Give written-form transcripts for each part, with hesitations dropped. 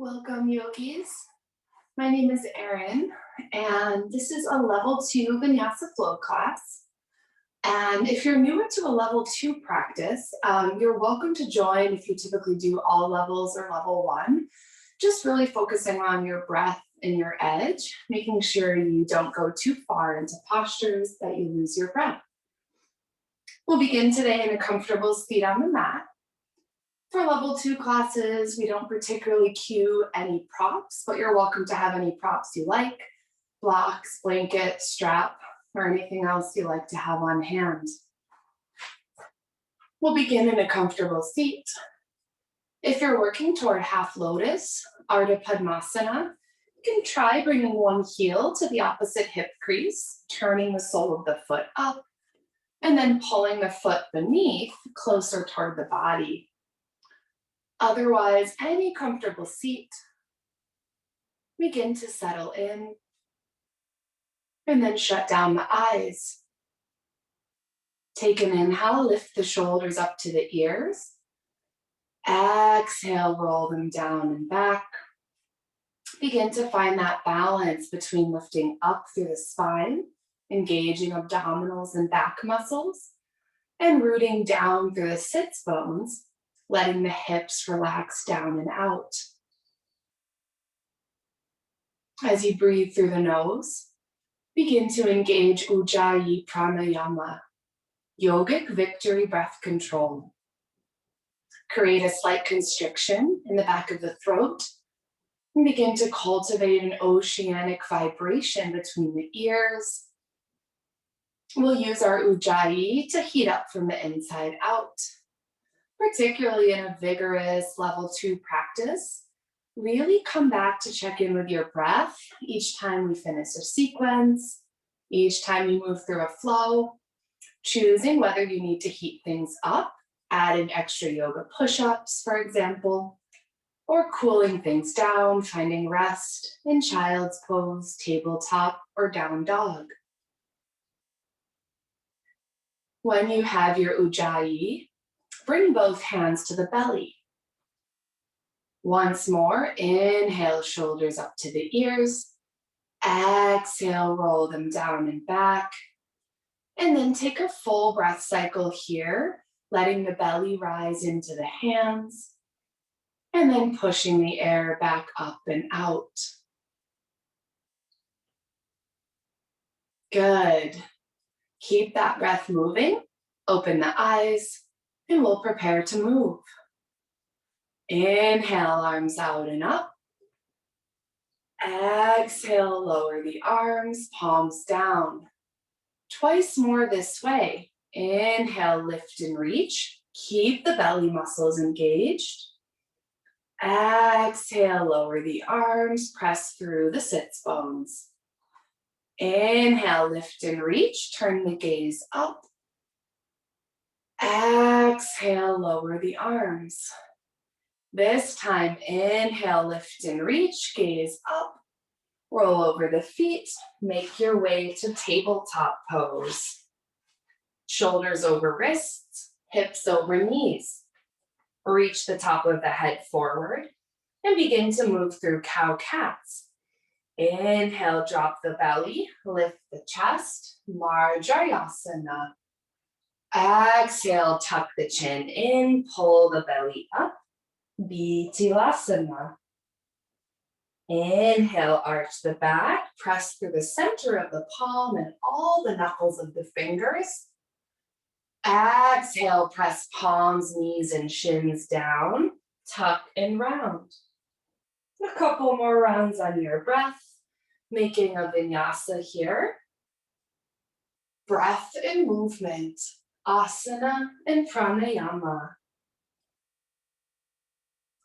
Welcome, yogis. My name is Erin, and this is a level 2 Vinyasa flow class. And if you're newer to a level 2 practice, you're welcome to join if you typically do all levels or level 1. Just really focusing on your breath and your edge, making sure you don't go too far into postures that you lose your breath. We'll begin today in a comfortable seat on the mat. For level 2 classes, we don't particularly cue any props, but you're welcome to have any props you like, blocks, blanket, strap, or anything else you like to have on hand. We'll begin in a comfortable seat. If you're working toward half lotus, Ardha Padmasana, you can try bringing one heel to the opposite hip crease, turning the sole of the foot up, and then pulling the foot beneath closer toward the body. Otherwise, any comfortable seat. Begin to settle in and then shut down the eyes. Take an inhale, lift the shoulders up to the ears. Exhale, roll them down and back. Begin to find that balance between lifting up through the spine, engaging abdominals and back muscles, and rooting down through the sits bones, letting the hips relax down and out. As you breathe through the nose, begin to engage Ujjayi Pranayama, yogic victory breath control. Create a slight constriction in the back of the throat and begin to cultivate an oceanic vibration between the ears. We'll use our Ujjayi to heat up from the inside out. Particularly in a vigorous level 2 practice, really come back to check in with your breath each time we finish a sequence, each time you move through a flow, choosing whether you need to heat things up, adding extra yoga push-ups, for example, or cooling things down, finding rest in child's pose, tabletop, or down dog. When you have your Ujjayi, bring both hands to the belly. Once more, inhale, shoulders up to the ears. Exhale, roll them down and back. And then take a full breath cycle here, letting the belly rise into the hands. And then pushing the air back up and out. Good. Keep that breath moving. Open the eyes. And we'll prepare to move. Inhale, arms out and up. Exhale, lower the arms, palms down. Twice more this way. Inhale, lift and reach. Keep the belly muscles engaged. Exhale, lower the arms, press through the sits bones. Inhale, lift and reach, turn the gaze up. Exhale, lower the arms. This time, inhale, lift and reach, gaze up. Roll over the feet, make your way to tabletop pose. Shoulders over wrists, hips over knees. Reach the top of the head forward and begin to move through cow-cats. Inhale, drop the belly, lift the chest, Marjariasana. Exhale, tuck the chin in, pull the belly up, Bitilasana. Inhale, arch the back, press through the center of the palm and all the knuckles of the fingers. Exhale, press palms, knees, and shins down, tuck and round. A couple more rounds on your breath, making a vinyasa here. Breath and movement, asana and pranayama.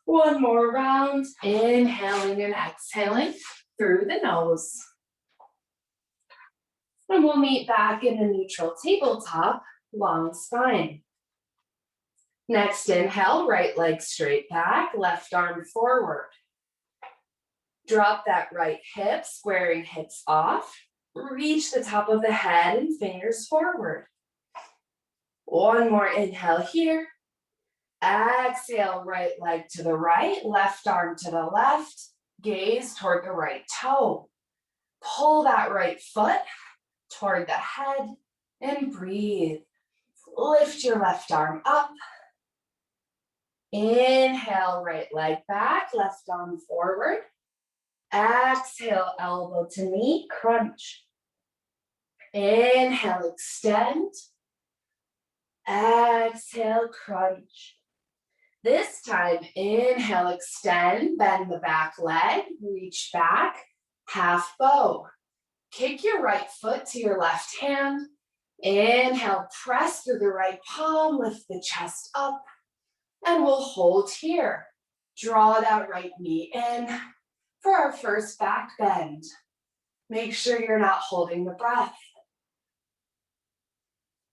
One more round, inhaling and exhaling through the nose. And we'll meet back in a neutral tabletop, long spine. Next inhale, right leg straight back, left arm forward. Drop that right hip, squaring hips off. Reach the top of the head and fingers forward. One more inhale here. Exhale, right leg to the right, left arm to the left, gaze toward the right toe. Pull that right foot toward the head and breathe. Lift your left arm up. Inhale, right leg back, left arm forward. Exhale, elbow to knee, crunch. Inhale, extend. Exhale, crunch. This time, inhale, extend, bend the back leg, reach back, half bow. Kick your right foot to your left hand. Inhale, press through the right palm, lift the chest up, and we'll hold here. Draw that right knee in for our first back bend. Make sure you're not holding the breath.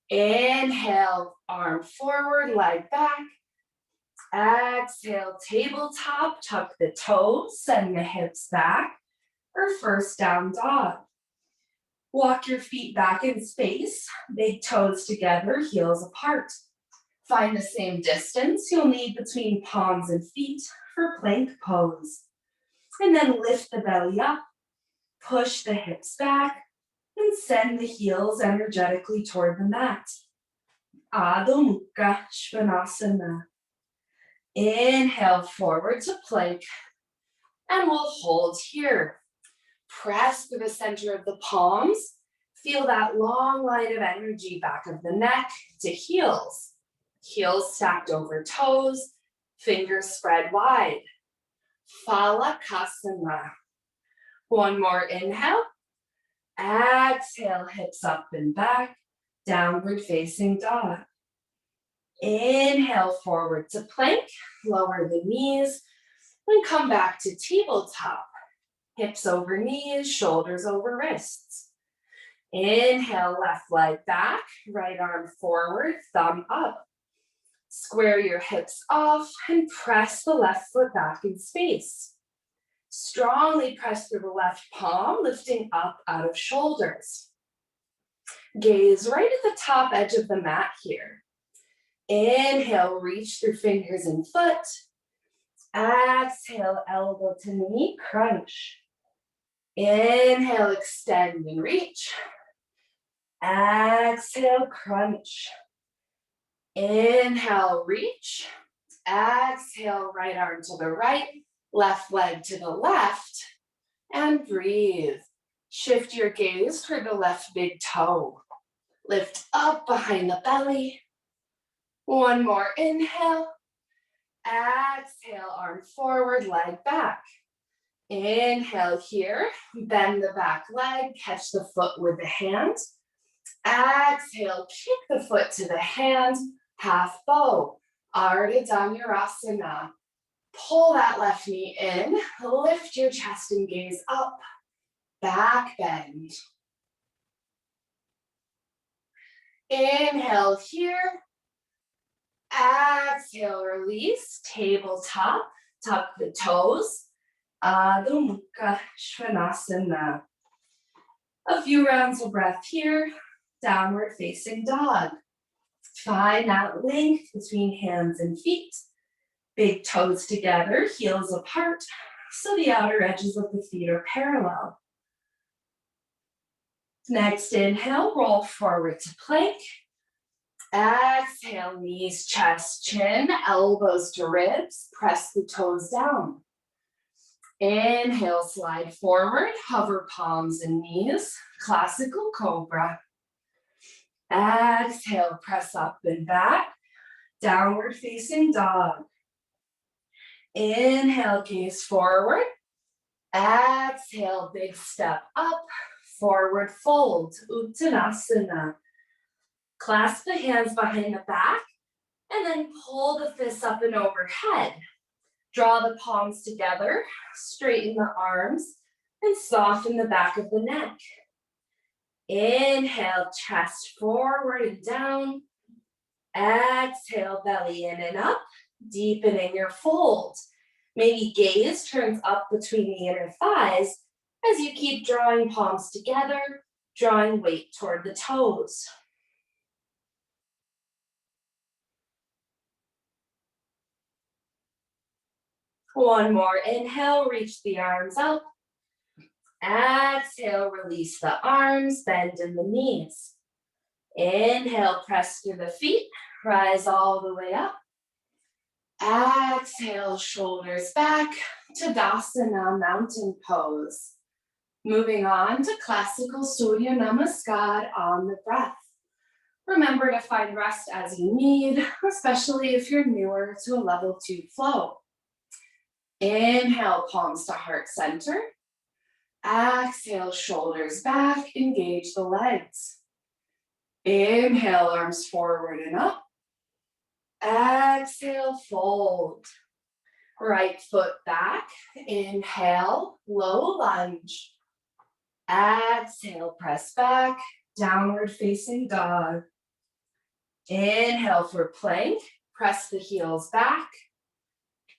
Inhale, arm forward, leg back. Exhale, tabletop, tuck the toes, send the hips back, or first down dog. Walk your feet back in space, big toes together, heels apart. Find the same distance you'll need between palms and feet for plank pose. And then lift the belly up, push the hips back, and send the heels energetically toward the mat. Adho Mukha Svanasana. Inhale forward to plank, and we'll hold here. Press through the center of the palms. Feel that long line of energy back of the neck to heels. Heels stacked over toes, fingers spread wide. Phalakasana. One more inhale. Exhale, hips up and back, downward facing dog. Inhale forward to plank, lower the knees, and come back to tabletop. Hips over knees, shoulders over wrists. Inhale, left leg back, right arm forward, thumb up. Square your hips off and press the left foot back in space. Strongly press through the left palm, lifting up out of shoulders. Gaze right at the top edge of the mat here. Inhale, reach through fingers and foot. Exhale, elbow to knee, crunch. Inhale, extend and reach. Exhale, crunch. Inhale, reach. Exhale, right arm to the right, left leg to the left, and breathe. Shift your gaze toward the left big toe. Lift up behind the belly. One more inhale. Exhale, arm forward, leg back. Inhale here, bend the back leg, catch the foot with the hand. Exhale, kick the foot to the hand, half bow, Ardha Dhanurasana. Pull that left knee in, lift your chest and gaze up, back bend. Inhale here. Exhale, release, tabletop, tuck the toes. Adho Mukha Svanasana. A few rounds of breath here, downward facing dog. Find that length between hands and feet. Big toes together, heels apart, so the outer edges of the feet are parallel. Next inhale, roll forward to plank. Exhale, knees, chest, chin, elbows to ribs, press the toes down. Inhale, slide forward, hover palms and knees, classical cobra. Exhale, press up and back, downward facing dog. Inhale, gaze forward. Exhale, big step up, forward fold, Uttanasana. Clasp the hands behind the back and then pull the fists up and overhead. Draw the palms together, straighten the arms, and soften the back of the neck. Inhale, chest forward and down. Exhale, belly in and up, deepening your fold. Maybe gaze turns up between the inner thighs as you keep drawing palms together, drawing weight toward the toes. One more inhale, reach the arms up. Exhale, release the arms, bend in the knees. Inhale, press through the feet, rise all the way up. Exhale, shoulders back, Tadasana, mountain pose. Moving on to classical Surya Namaskar on the breath. Remember to find rest as you need, especially if you're newer to a level 2 flow. Inhale, palms to heart center. Exhale, shoulders back, engage the legs. Inhale, arms forward and up. Exhale, fold. Right foot back. Inhale, low lunge. Exhale, press back, downward facing dog. Inhale for plank, press the heels back.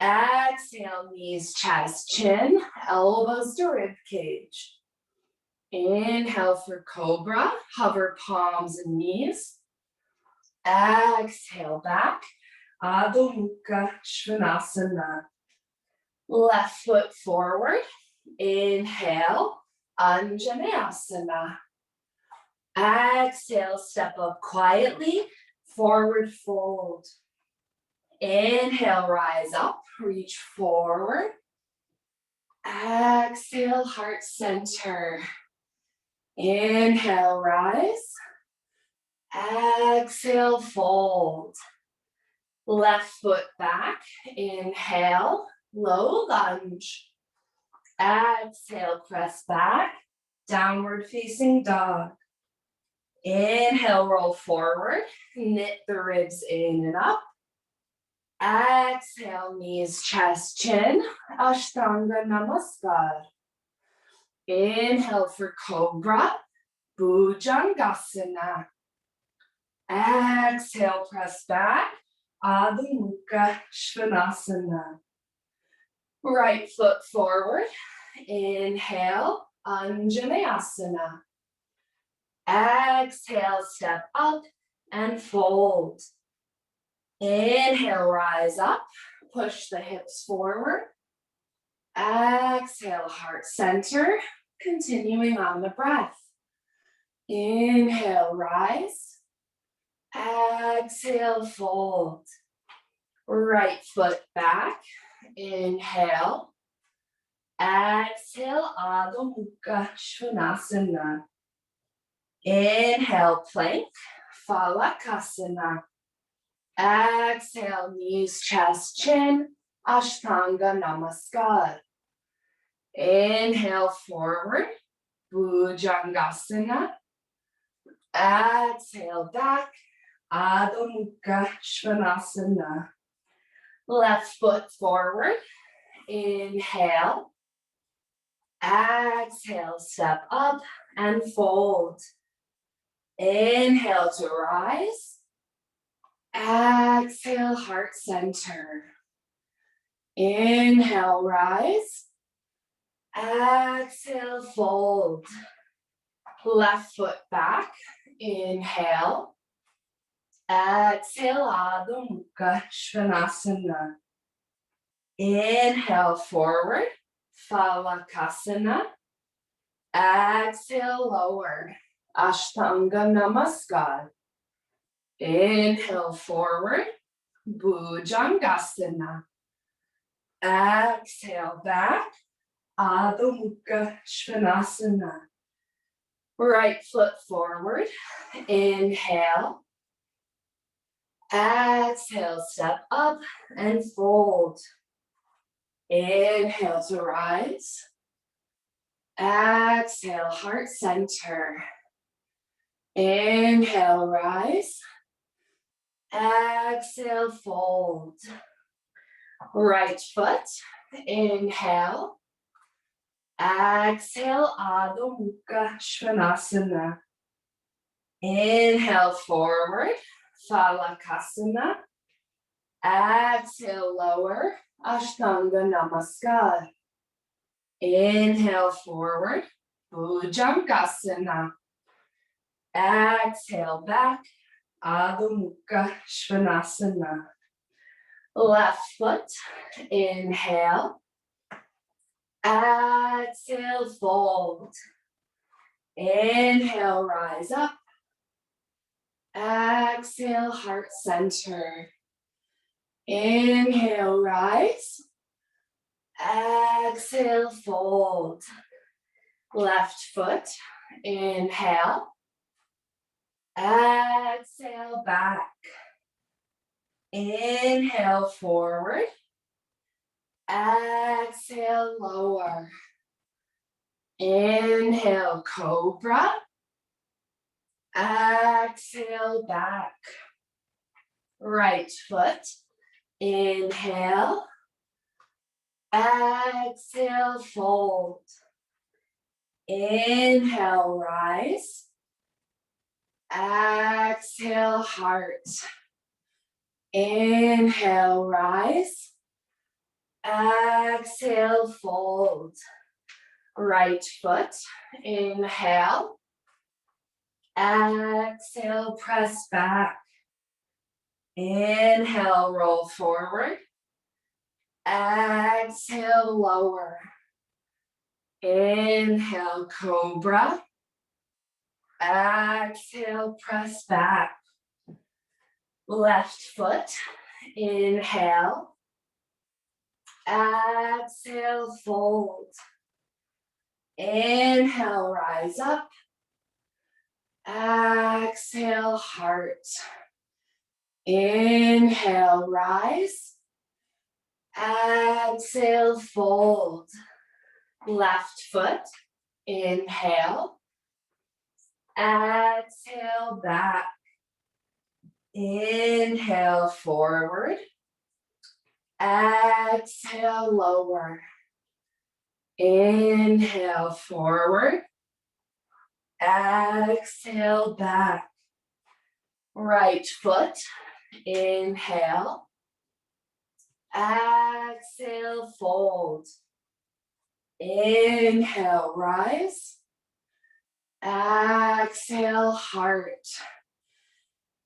Exhale, knees, chest, chin, elbows to rib cage. Inhale for cobra, hover palms and knees. Exhale back, Adho Mukha Svanasana. Left foot forward, inhale, Anjaneyasana. Exhale, step up quietly, forward fold. Inhale, rise up, reach forward. Exhale, heart center. Inhale, rise. Exhale, fold. Left foot back, inhale, low lunge. Exhale, press back, downward facing dog. Inhale, roll forward, knit the ribs in and up. Exhale, knees, chest, chin, Ashtanga Namaskar. Inhale for cobra, Bhujangasana. Exhale, press back, Adho Mukha Svanasana. Right foot forward, inhale, Anjaneyasana. Exhale, step up and fold. Inhale, rise up, push the hips forward. Exhale, heart center, continuing on the breath. Inhale, rise. Exhale, fold. Right foot back, inhale. Exhale, Adho Mukha Svanasana. Inhale, plank, Phalakasana. Exhale, knees, chest, chin, Ashtanga Namaskar. Inhale, forward, Bhujangasana. Exhale, back, Adho Mukha Svanasana. Left foot forward, inhale. Exhale, step up and fold. Inhale to rise. Exhale, heart center. Inhale, rise. Exhale, fold. Left foot back, inhale. Exhale, Adho Mukha Svanasana. Inhale, forward, Phalakasana. Exhale, lower, Ashtanga Namaskar. Inhale, forward, Bhujangasana. Exhale, back, Adho Mukha Svanasana. Right foot forward, inhale. Exhale, step up and fold. Inhale to rise. Exhale, heart center. Inhale, rise. Exhale, fold. Right foot, inhale. Exhale, Adho Mukha Svanasana. Inhale, forward, Phalakasana. Exhale, lower, Ashtanga Namaskar. Inhale, forward, Bhujangasana. Exhale, back, Adho Mukha Svanasana. Left foot, inhale. Exhale, fold. Inhale, rise up. Exhale, heart center. Inhale, rise. Exhale, fold. Left foot, inhale. Exhale, back. Inhale, forward. Exhale, lower. Inhale, cobra. Exhale, back. Right foot, inhale. Exhale, fold. Inhale, rise. Exhale, heart. Inhale, rise. Exhale, fold. Right foot, inhale. Exhale, press back. Inhale, roll forward. Exhale, lower. Inhale, cobra. Exhale, press back. Left foot, inhale. Exhale, fold. Inhale, rise up. Exhale, heart. Inhale, rise. Exhale, fold. Left foot, inhale. Exhale, back. Inhale, forward. Exhale, lower. Inhale, forward. Exhale, back. Right foot, inhale. Exhale, fold. Inhale, rise. Exhale, heart.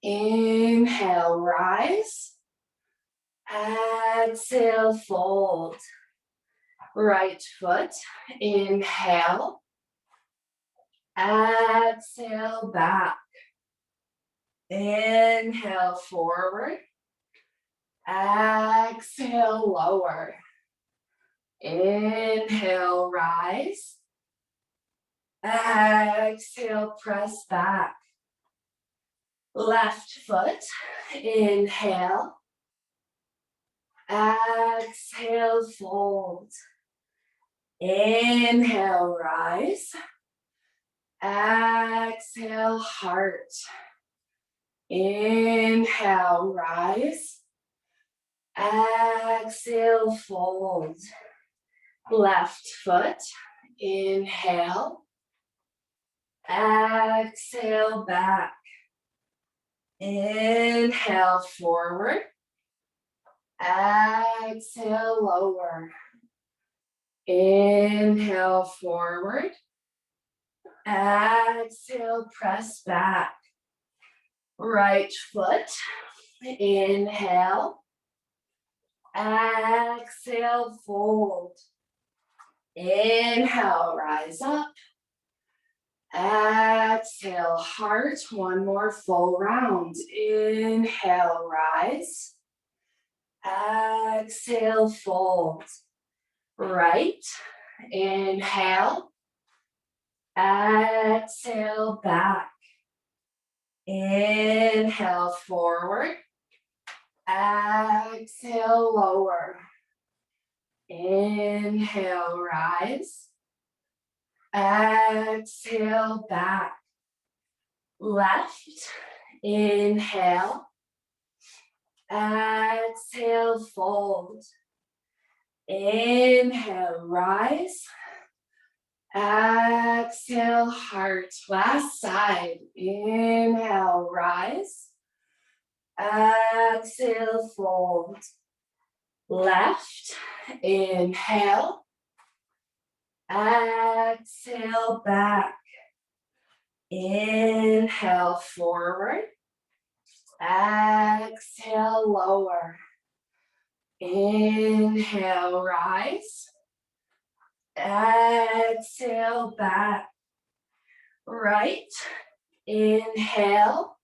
Inhale, rise. Exhale, fold. Right foot, inhale. Exhale, back. Inhale, forward. Exhale, lower. Inhale, rise. Exhale, press back. Left foot, inhale. Exhale, fold. Inhale, rise. Exhale, heart. Inhale, rise. Exhale, fold. Left foot, inhale. Exhale, back. Inhale, forward. Exhale, lower. Inhale, forward. Exhale, press back. Right foot, inhale. Exhale, fold. Inhale, rise up. Exhale, heart. One more full round. Inhale, rise. Exhale, fold. Right. Inhale. Exhale, back. Inhale, forward. Exhale, lower. Inhale, rise. Exhale, back. Left. Inhale. Exhale, fold. Inhale, rise. Exhale, heart. Last side. Inhale, rise. Exhale, fold. Left. Inhale. Exhale, back. Inhale, forward. Exhale, lower. Inhale, rise. Exhale, back. Right. Inhale.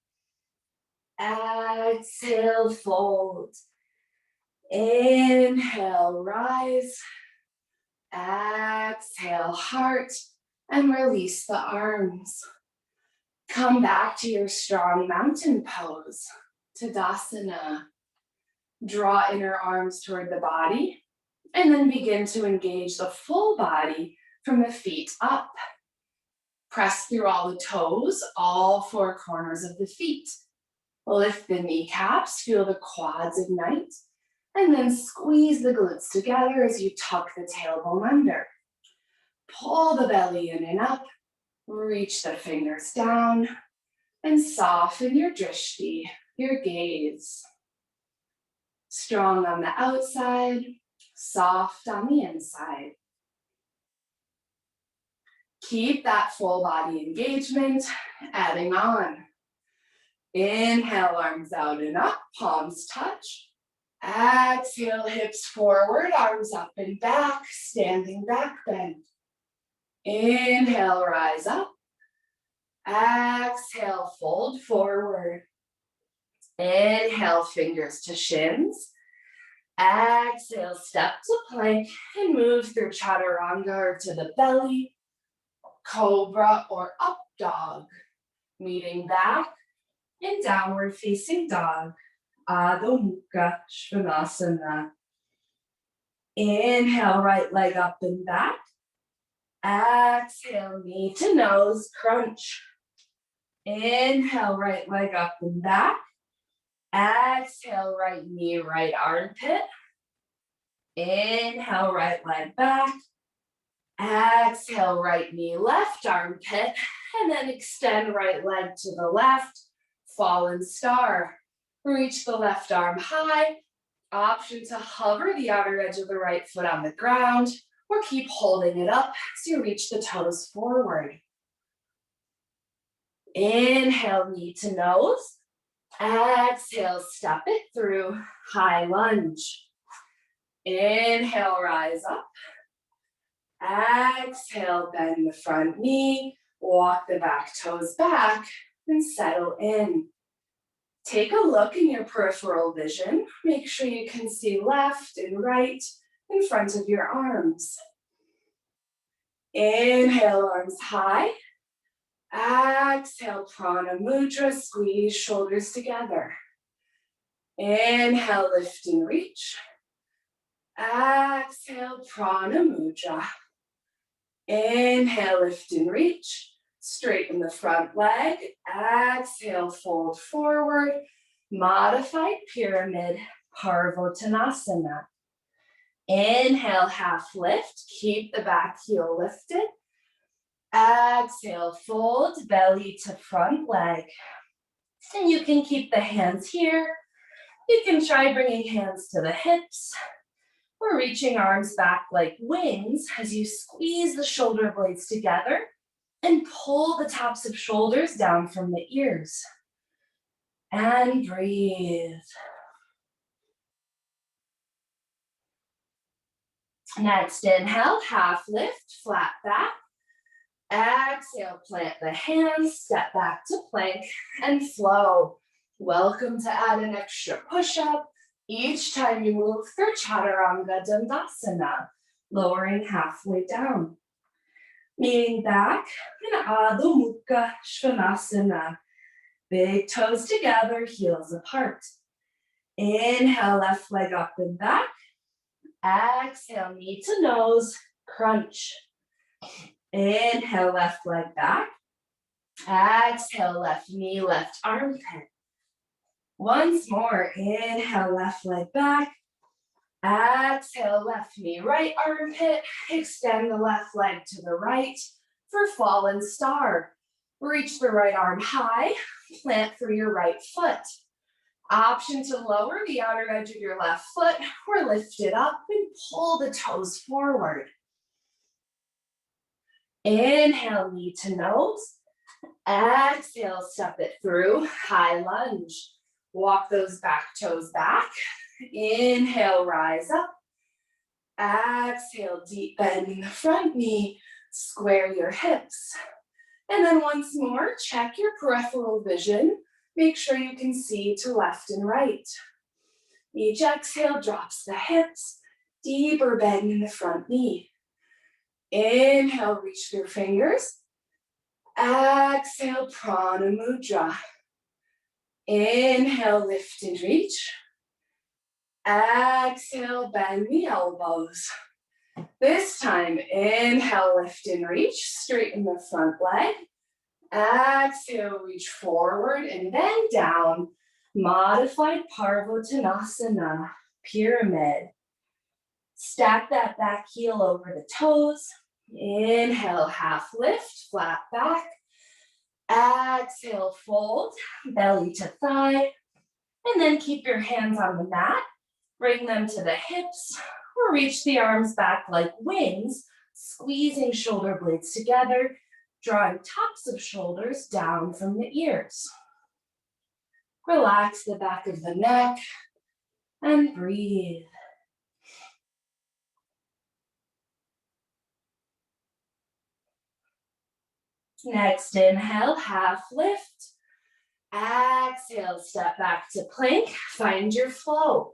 Exhale, fold. Inhale, rise. Exhale, heart, and release the arms. Come back to your strong mountain pose, Tadasana. Draw inner arms toward the body, and then begin to engage the full body from the feet up. Press through all the toes, all four corners of the feet. Lift the kneecaps, feel the quads ignite, and then squeeze the glutes together as you tuck the tailbone under. Pull the belly in and up, reach the fingers down, and soften your drishti, your gaze. Strong on the outside, soft on the inside. Keep that full body engagement, adding on. Inhale, arms out and up, palms touch. Exhale, hips forward, arms up and back, standing back bend. Inhale, rise up. Exhale, fold forward. Inhale, fingers to shins. Exhale, step to plank and move through chaturanga or to the belly, cobra or up dog. Meeting back in downward facing dog, Adho Mukha Svanasana. Inhale, right leg up and back. Exhale, knee to nose, crunch. Inhale, right leg up and back. Exhale, right knee, right armpit. Inhale, right leg back. Exhale, right knee, left armpit. And then extend right leg to the left. Fallen star. Reach the left arm high. Option to hover the outer edge of the right foot on the ground, or keep holding it up as you reach the toes forward. Inhale, knee to nose. Exhale, step it through, high lunge. Inhale, rise up. Exhale, bend the front knee, walk the back toes back, and settle in. Take a look in your peripheral vision. Make sure you can see left and right in front of your arms. Inhale, arms high. Exhale, prana mudra, squeeze shoulders together. Inhale, lift and reach. Exhale, prana mudra. Inhale, lift and reach. Straighten the front leg. Exhale, fold forward. Modified pyramid, Parvottanasana. Inhale, half lift. Keep the back heel lifted. Exhale, fold, belly to front leg. And you can keep the hands here. You can try bringing hands to the hips or reaching arms back like wings as you squeeze the shoulder blades together and pull the tops of shoulders down from the ears. And breathe. Next, inhale, half lift, flat back. Exhale, plant the hands, step back to plank, and flow. Welcome to add an extra push-up each time you move through Chaturanga Dandasana, lowering halfway down. Leaning back in Adho Mukha Svanasana. Big toes together, heels apart. Inhale, left leg up and back. Exhale, knee to nose, crunch. Inhale, left leg back. Exhale, left knee, left armpit. Once more, inhale, left leg back. Exhale, left knee, right armpit. Extend the left leg to the right for fallen star. Reach the right arm high, plant through your right foot. Option to lower the outer edge of your left foot or lift it up and pull the toes forward. Inhale, knee to nose. Exhale, step it through, high lunge. Walk those back toes back Inhale, rise up. Exhale, deep bend in the front knee. Square your hips. And then once more, check your peripheral vision. Make sure you can see to left and right. Each exhale drops the hips. Deeper bend in the front knee. Inhale, reach through fingers. Exhale, prana mudra. Inhale, lift and reach. Exhale, bend the elbows. This time, inhale, lift and reach. Straighten the front leg. Exhale, reach forward and then down. Modified Parvottanasana, pyramid. Stack that back heel over the toes. Inhale, half lift, flat back. Exhale, fold, belly to thigh. And then keep your hands on the mat. Bring them to the hips, or reach the arms back like wings, squeezing shoulder blades together, drawing tops of shoulders down from the ears. Relax the back of the neck and breathe. Next inhale, half lift. Exhale, step back to plank, find your flow.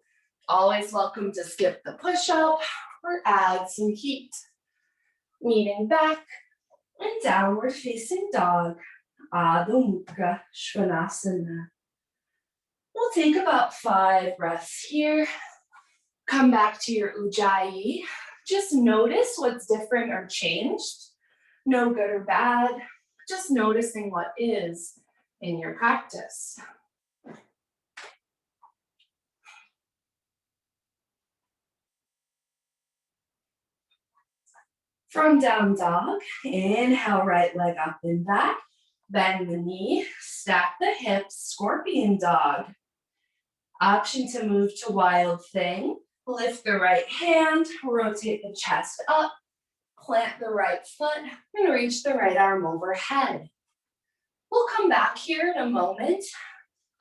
Always welcome to skip the push-up or add some heat. Leaning back and downward facing dog, Adho Mukha Svanasana. We'll take about 5 breaths here. Come back to your Ujjayi. Just notice what's different or changed. No good or bad, just noticing what is in your practice. From down dog, inhale, right leg up and back. Bend the knee, stack the hips, scorpion dog. Option to move to wild thing. Lift the right hand, rotate the chest up, plant the right foot, and reach the right arm overhead. We'll come back here in a moment.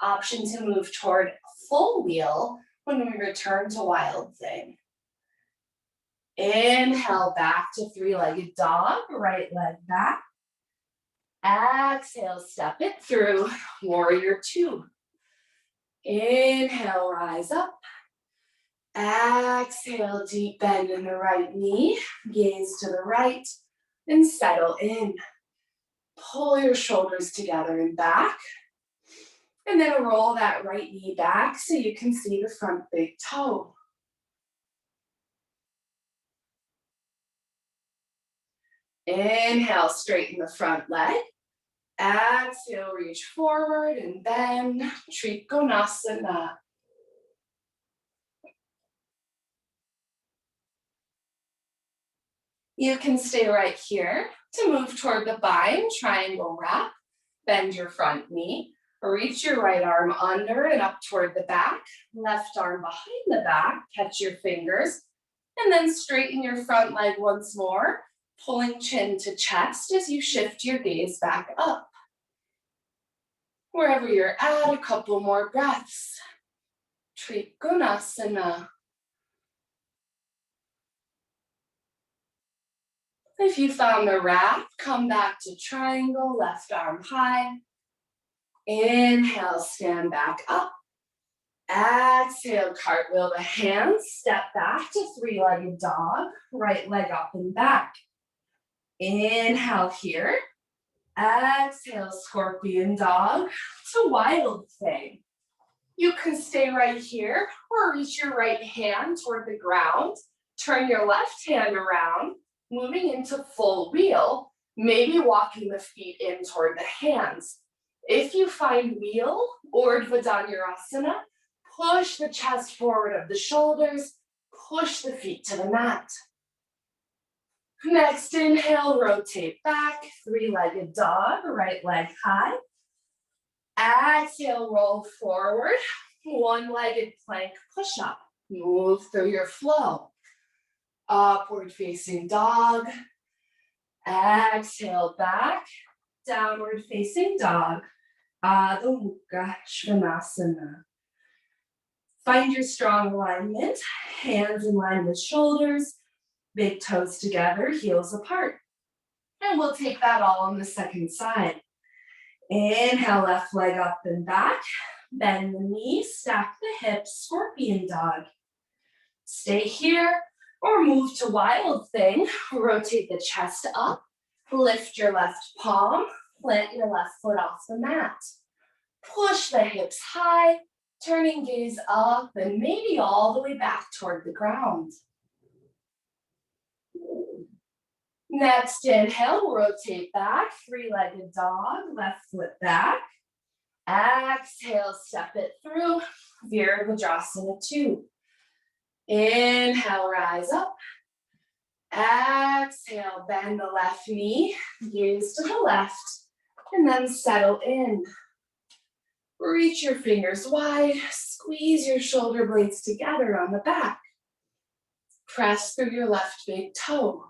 Option to move toward full wheel when we return to wild thing. Inhale, back to 3-legged dog, right leg back. Exhale, step it through, warrior 2. Inhale, rise up. Exhale, deep bend in the right knee, gaze to the right, and settle in. Pull your shoulders together and back. And then roll that right knee back so you can see the front big toe. Inhale, straighten the front leg. Exhale, reach forward and bend, Trikonasana. You can stay right here to move toward the bind, triangle wrap. Bend your front knee, reach your right arm under and up toward the back, left arm behind the back, catch your fingers, and then straighten your front leg once more, pulling chin to chest as you shift your gaze back up. Wherever you're at, a couple more breaths. Trikonasana. If you found the wrap, come back to triangle, left arm high. Inhale, stand back up. Exhale, cartwheel the hands, step back to 3-legged dog, right leg up and back. Inhale here. Exhale, scorpion dog to wild thing. You can stay right here or reach your right hand toward the ground. Turn your left hand around, moving into full wheel, maybe walking the feet in toward the hands. If you find wheel or Urdhva push the chest forward of the shoulders, push the feet to the mat. Next inhale, rotate back, 3-legged dog, right leg high. Exhale, roll forward, 1-legged plank push-up. Move through your flow. Upward facing dog. Exhale back, downward facing dog. Adho Mukha Svanasana. Find your strong alignment, hands in line with shoulders, big toes together, heels apart. And we'll take that all on the second side. Inhale, left leg up and back. Bend the knees, stack the hips, scorpion dog. Stay here or move to wild thing. Rotate the chest up, lift your left palm, plant your left foot off the mat. Push the hips high, turning gaze up and maybe all the way back toward the ground. Next inhale, rotate back, three-legged dog, left foot back. Exhale, step it through, Virabhadrasana 2. Inhale, rise up. Exhale, bend the left knee, gaze to the left, and then settle in. Reach your fingers wide, squeeze your shoulder blades together on the back. Press through your left big toe.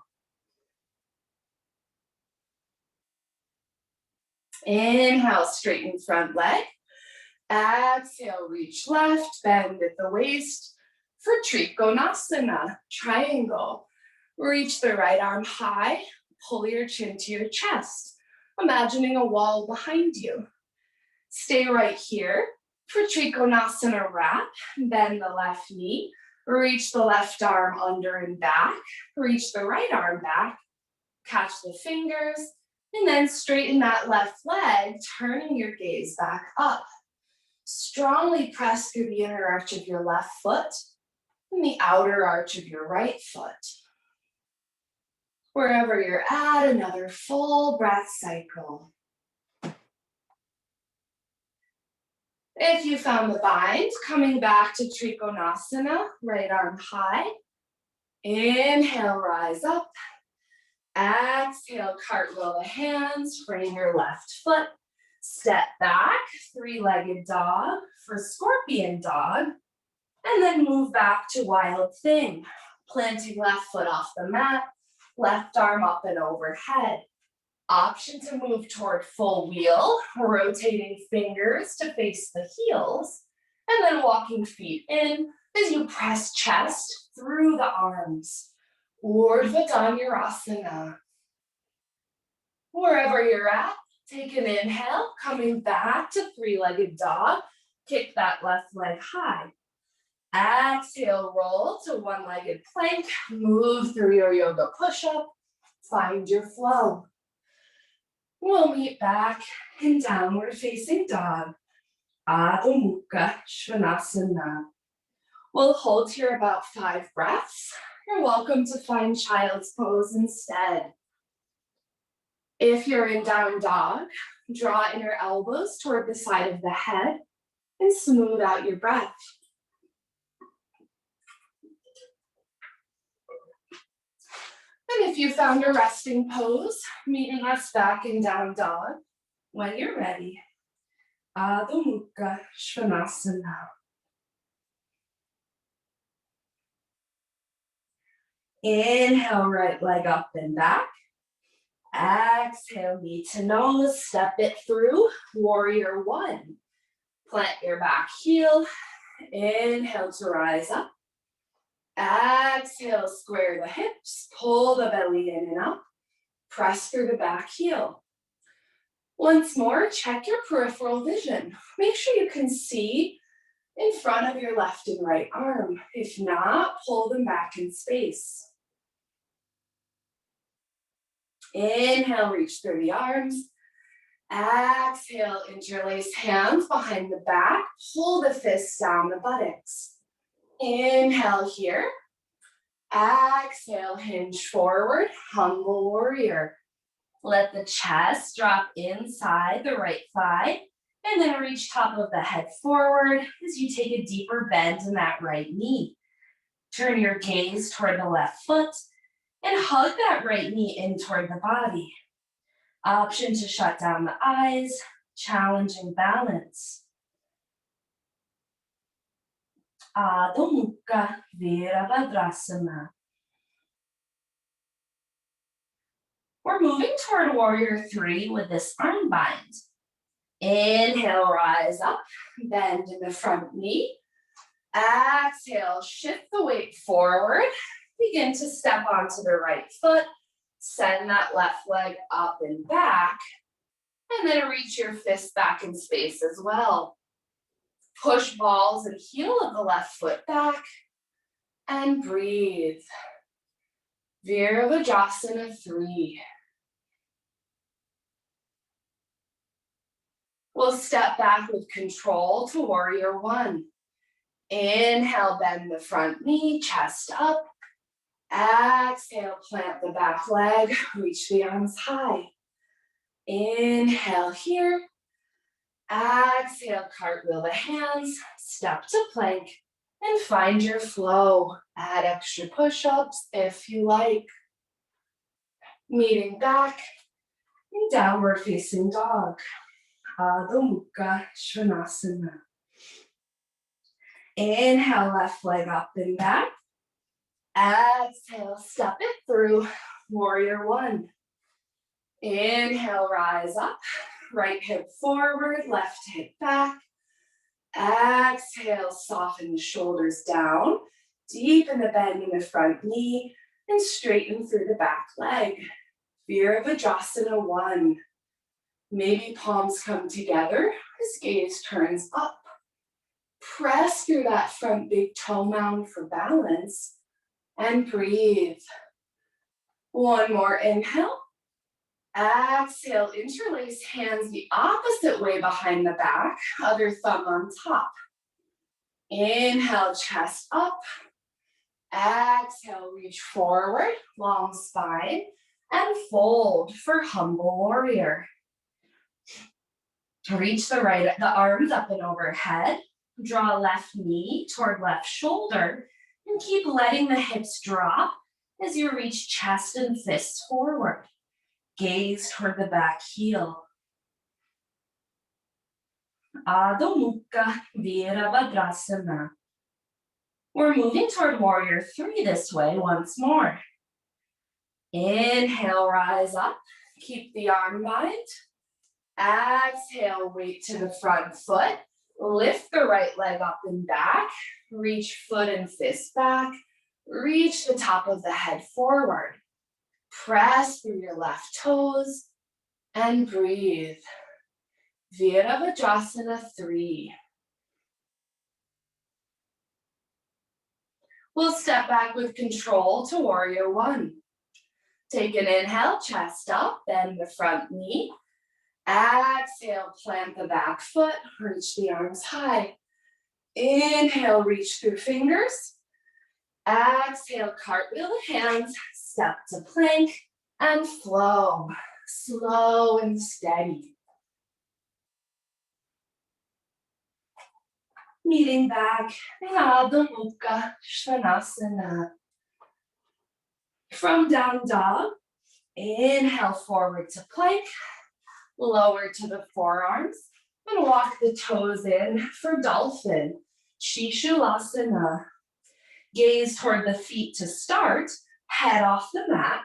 Inhale, straighten front leg. Exhale, reach left, bend at the waist for Trikonasana, triangle. Reach the right arm high, pull your chin to your chest, imagining a wall behind you. Stay right here for Trikonasana wrap. Bend the left knee, reach the left arm under and back, reach the right arm back, catch the fingers, and then straighten that left leg, turning your gaze back up. Strongly press through the inner arch of your left foot and the outer arch of your right foot. Wherever you're at, another full breath cycle. If you found the bind, coming back to Trikonasana, right arm high. Inhale, rise up. Exhale, cartwheel the hands, frame your left foot. Step back, three-legged dog for scorpion dog. And then move back to wild thing. Planting left foot off the mat, left arm up and overhead. Option to move toward full wheel, rotating fingers to face the heels, and then walking feet in as you press chest through the arms. Urdhva Dhanurasana. Wherever you're at, take an inhale, coming back to three-legged dog. Kick that left leg high. Exhale, roll to one-legged plank. Move through your yoga push-up. Find your flow. We'll meet back in downward facing dog. Adho Mukha Svanasana. We'll hold here about 5 breaths. You're welcome to find child's pose instead. If you're in down dog, draw inner elbows toward the side of the head and smooth out your breath. And if you found a resting pose, meeting us back in down dog, when you're ready, Adho Mukha Svanasana. Inhale, right leg up and back. Exhale, knee to nose, step it through, warrior 1. Plant your back heel, inhale to rise up. Exhale, square the hips, pull the belly in and up, press through the back heel. Once more, check your peripheral vision. Make sure you can see in front of your left and right arm. If not, pull them back in space. Inhale, reach through the arms. Exhale, interlace hands behind the back. Pull the fists down the buttocks. Inhale here. Exhale, hinge forward, humble warrior. Let the chest drop inside the right thigh and then reach top of the head forward as you take a deeper bend in that right knee. Turn your gaze toward the left foot and hug that right knee in toward the body. Option to shut down the eyes, challenging balance. Adho Mukha Virabhadrasana. We're moving toward warrior 3 with this arm bind. Inhale, rise up, bend in the front knee. Exhale, shift the weight forward. Begin to step onto the right foot. Send that left leg up and back. And then reach your fist back in space as well. Push balls and heel of the left foot back. And breathe. Virabhadrasana 3. We'll step back with control to warrior 1. Inhale, bend the front knee, chest up. Exhale, plant the back leg, reach the arms high. Inhale here. Exhale, cartwheel the hands, step to plank, and find your flow. Add extra push-ups if you like. Meeting back in downward facing dog. Adho Mukha Svanasana. Inhale, left leg up and back. Exhale, step it through, warrior 1. Inhale, rise up, right hip forward, left hip back. Exhale, soften the shoulders down, deepen the bend in the front knee, and straighten through the back leg. Virabhadrasana 1. Maybe palms come together as gaze turns up. Press through that front big toe mound for balance and breathe. One more inhale. Exhale, interlace hands the opposite way behind the back, other thumb on top. Inhale, chest up. Exhale, reach forward, long spine, and fold for humble warrior. Reach the arms up and overhead. Draw left knee toward left shoulder, and keep letting the hips drop as you reach chest and fists forward. Gaze toward the back heel. Adho Mukha Virabhadrasana. We're moving toward warrior 3 this way once more. Inhale, rise up. Keep the arm bind. Exhale, weight to the front foot. Lift the right leg up and back. Reach foot and fist back. Reach the top of the head forward. Press through your left toes and breathe. Virabhadrasana 3. We'll step back with control to warrior 1. Take an inhale, chest up, bend the front knee. Exhale, plant the back foot, reach the arms high. Inhale, reach through fingers. Exhale, cartwheel the hands, step to plank, and flow. Slow and steady. Meeting back in Adho Mukha Svanasana. From down dog, inhale forward to plank, lower to the forearms, and walk the toes in for dolphin, Shishulasana. Gaze toward the feet to start, head off the mat.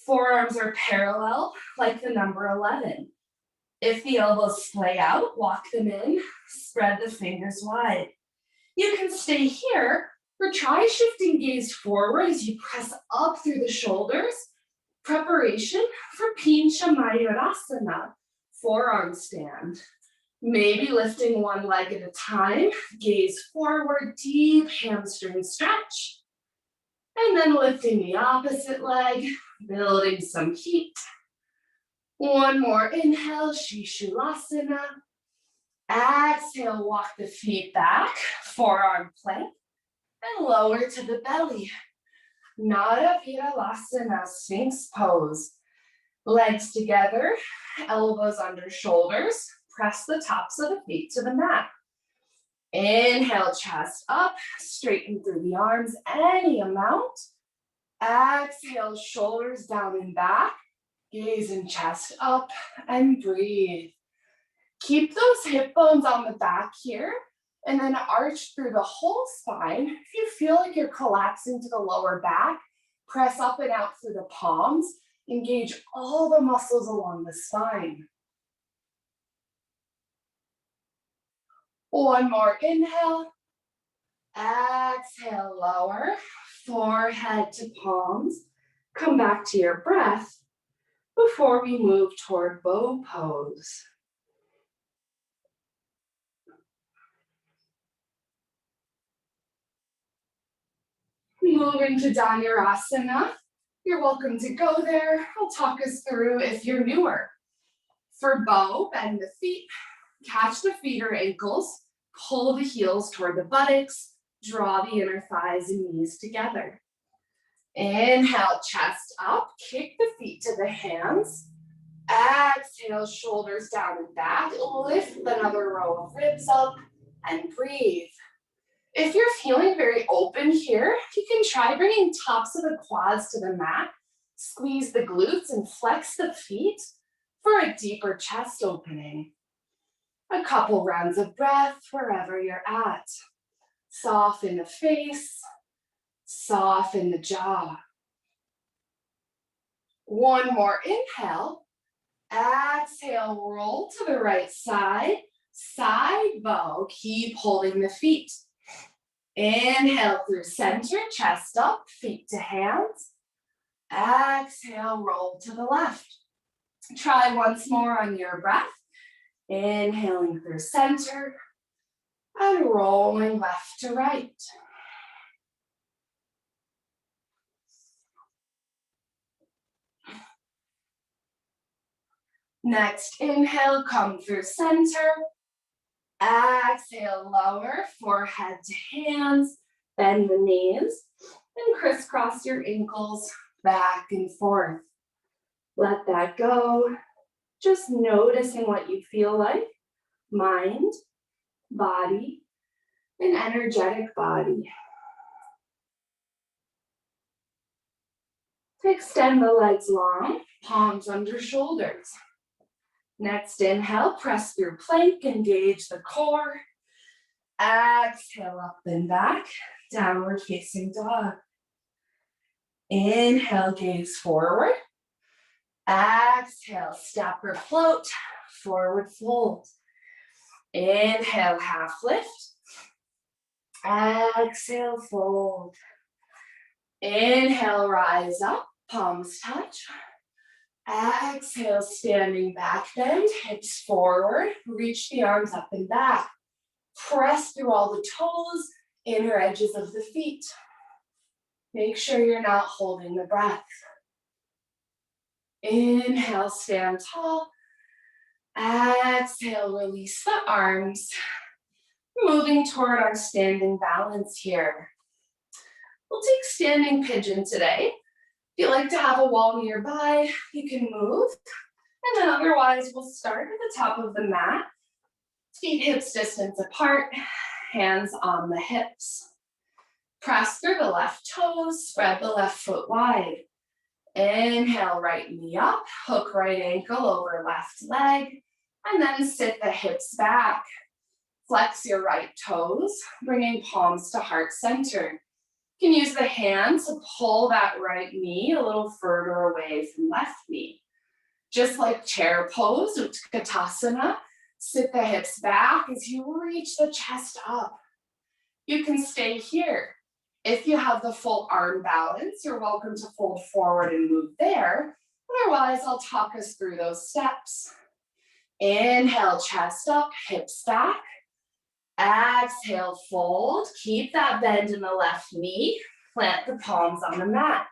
Forearms are parallel like the number 11. If the elbows splay out, walk them in, spread the fingers wide. You can stay here or try shifting gaze forward as you press up through the shoulders. Preparation for Pincha Mayurasana, forearm stand. Maybe lifting one leg at a time, gaze forward, deep hamstring stretch. And then lifting the opposite leg, building some heat. One more inhale, Shishulasana. Exhale, walk the feet back, forearm plank, and lower to the belly. Nada Virabhadrasana, Sphinx pose. Legs together, elbows under shoulders. Press the tops of the feet to the mat. Inhale, chest up, straighten through the arms any amount. Exhale, shoulders down and back. Gaze and chest up and breathe. Keep those hip bones on the back here and then arch through the whole spine. If you feel like you're collapsing to the lower back, press up and out through the palms. Engage all the muscles along the spine. One more inhale. Exhale, lower, forehead to palms. Come back to your breath before we move toward bow pose. Moving to Dhanurasana. You're welcome to go there. I'll talk us through if you're newer. For bow, bend the feet, catch the feet or ankles, pull the heels toward the buttocks, draw the inner thighs and knees together. Inhale, chest up, kick the feet to the hands. Exhale, shoulders down and back. Lift another row of ribs up and breathe. If you're feeling very open here, you can try bringing tops of the quads to the mat, squeeze the glutes and flex the feet for a deeper chest opening. A couple rounds of breath wherever you're at. Soften the face, soften the jaw. One more inhale. Exhale, roll to the right side, side bow, keep holding the feet. Inhale through center, chest up, feet to hands. Exhale, roll to the left. Try once more on your breath. Inhaling through center and rolling left to right. Next inhale, come through center. Exhale, lower, forehead to hands, bend the knees, and crisscross your ankles back and forth. Let that go. Just noticing what you feel like, mind, body, and energetic body. Extend the legs long, palms under shoulders. Next inhale, press through plank, engage the core. Exhale, up and back, downward facing dog. Inhale, gaze forward. Exhale, step or float, forward fold. Inhale, half lift. Exhale, fold. Inhale, rise up, palms touch. Exhale, standing back bend, hips forward, reach the arms up and back. Press through all the toes, inner edges of the feet. Make sure you're not holding the breath. Inhale, stand tall. Exhale, release the arms. Moving toward our standing balance here. We'll take standing pigeon today. If you like to have a wall nearby, you can move. And then otherwise, we'll start at the top of the mat. Feet hips distance apart, hands on the hips. Press through the left toes, spread the left foot wide. Inhale, right knee up, hook right ankle over left leg, and then sit the hips back. Flex your right toes, bringing palms to heart center. You can use the hands to pull that right knee a little further away from left knee. Just like chair pose, Utkatasana, sit the hips back as you reach the chest up. You can stay here. If you have the full arm balance, you're welcome to fold forward and move there. Otherwise, I'll talk us through those steps. Inhale, chest up, hips back. Exhale, fold. Keep that bend in the left knee. Plant the palms on the mat.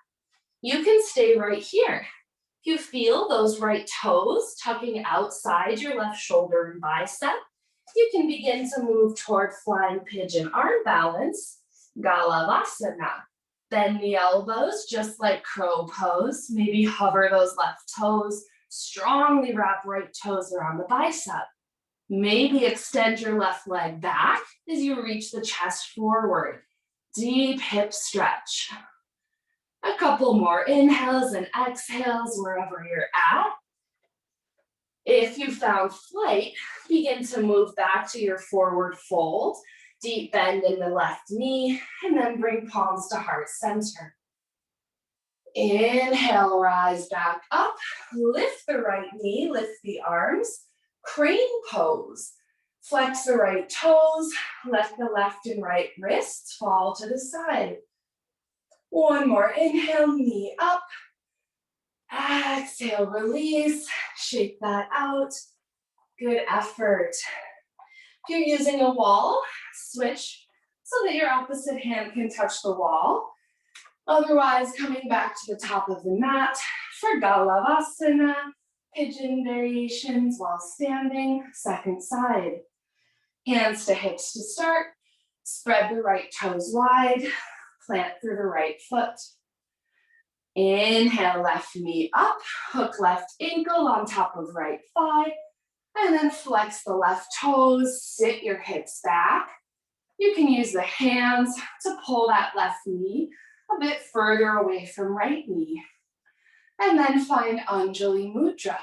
You can stay right here. If you feel those right toes tucking outside your left shoulder and bicep, you can begin to move toward flying pigeon arm balance, Galavasana. Bend the elbows just like crow pose. Maybe hover those left toes. Strongly wrap right toes around the bicep. Maybe extend your left leg back as you reach the chest forward. Deep hip stretch. A couple more inhales and exhales wherever you're at. If you found flight, begin to move back to your forward fold. Deep bend in the left knee, and then bring palms to heart center. Inhale, rise back up. Lift the right knee, lift the arms. Crane pose. Flex the right toes, let the left and right wrists fall to the side. One more, inhale, knee up. Exhale, release, shake that out. Good effort. If you're using a wall, switch so that your opposite hand can touch the wall. Otherwise, coming back to the top of the mat for Galavasana, pigeon variations while standing, second side. Hands to hips to start. Spread the right toes wide. Plant through the right foot. Inhale, left knee up. Hook left ankle on top of right thigh. And then flex the left toes. Sit your hips back. You can use the hands to pull that left knee a bit further away from right knee. And then find Anjali Mudra,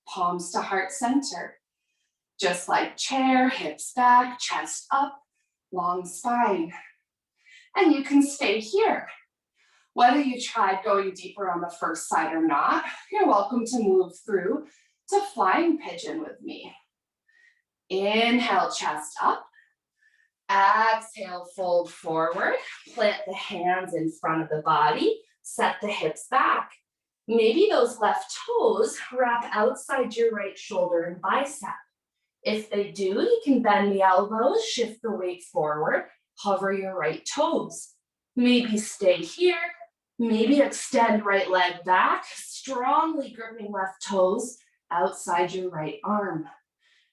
palms to heart center. Just like chair, hips back, chest up, long spine. And you can stay here. Whether you tried going deeper on the first side or not, you're welcome to move through to flying pigeon with me. Inhale, chest up. Exhale, fold forward. Plant the hands in front of the body. Set the hips back. Maybe those left toes wrap outside your right shoulder and bicep. If they do, you can bend the elbows, shift the weight forward, hover your right toes. Maybe stay here. Maybe extend right leg back, strongly gripping left toes outside your right arm.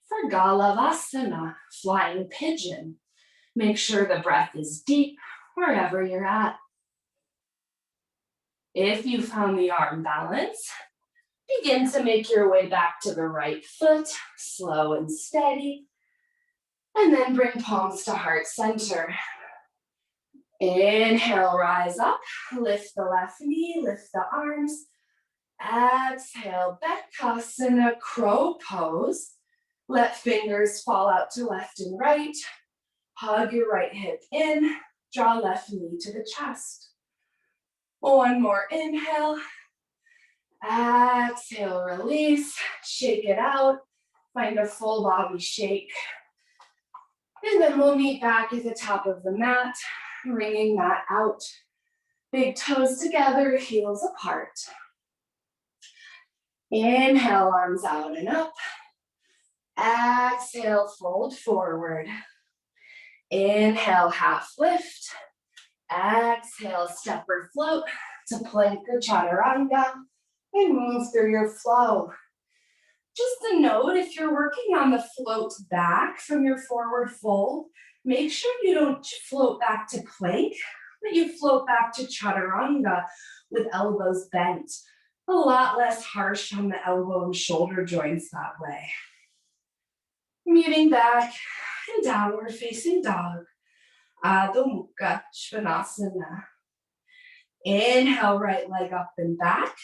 For Galavasana, flying pigeon. Make sure the breath is deep wherever you're at. If you found the arm balance, begin to make your way back to the right foot, slow and steady. And then bring palms to heart center. Inhale, rise up, lift the left knee, lift the arms. Exhale, Bekasana, crow pose. Let fingers fall out to left and right. Hug your right hip in, draw left knee to the chest. One more inhale. Exhale, release, shake it out. Find a full body shake. And then we'll meet back at the top of the mat, wringing that out. Big toes together, heels apart. Inhale, arms out and up. Exhale, fold forward. Inhale, half lift. Exhale, step or float to plank or chaturanga and move through your flow. Just a note, if you're working on the float back from your forward fold, make sure you don't float back to plank, but you float back to chaturanga with elbows bent. A lot less harsh on the elbow and shoulder joints that way. Meeting back in downward facing dog. Adho Mukha Svanasana. Inhale, right leg up and back.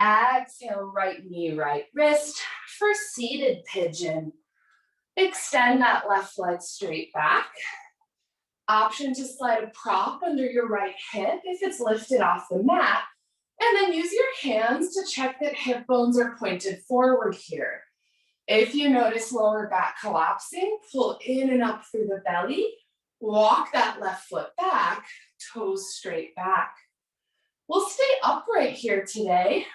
Exhale, right knee, right wrist for seated pigeon. Extend that left leg straight back. Option to slide a prop under your right hip if it's lifted off the mat. And then use your hands to check that hip bones are pointed forward here. If you notice lower back collapsing, pull in and up through the belly. Walk that left foot back, toes straight back. We'll stay upright here today.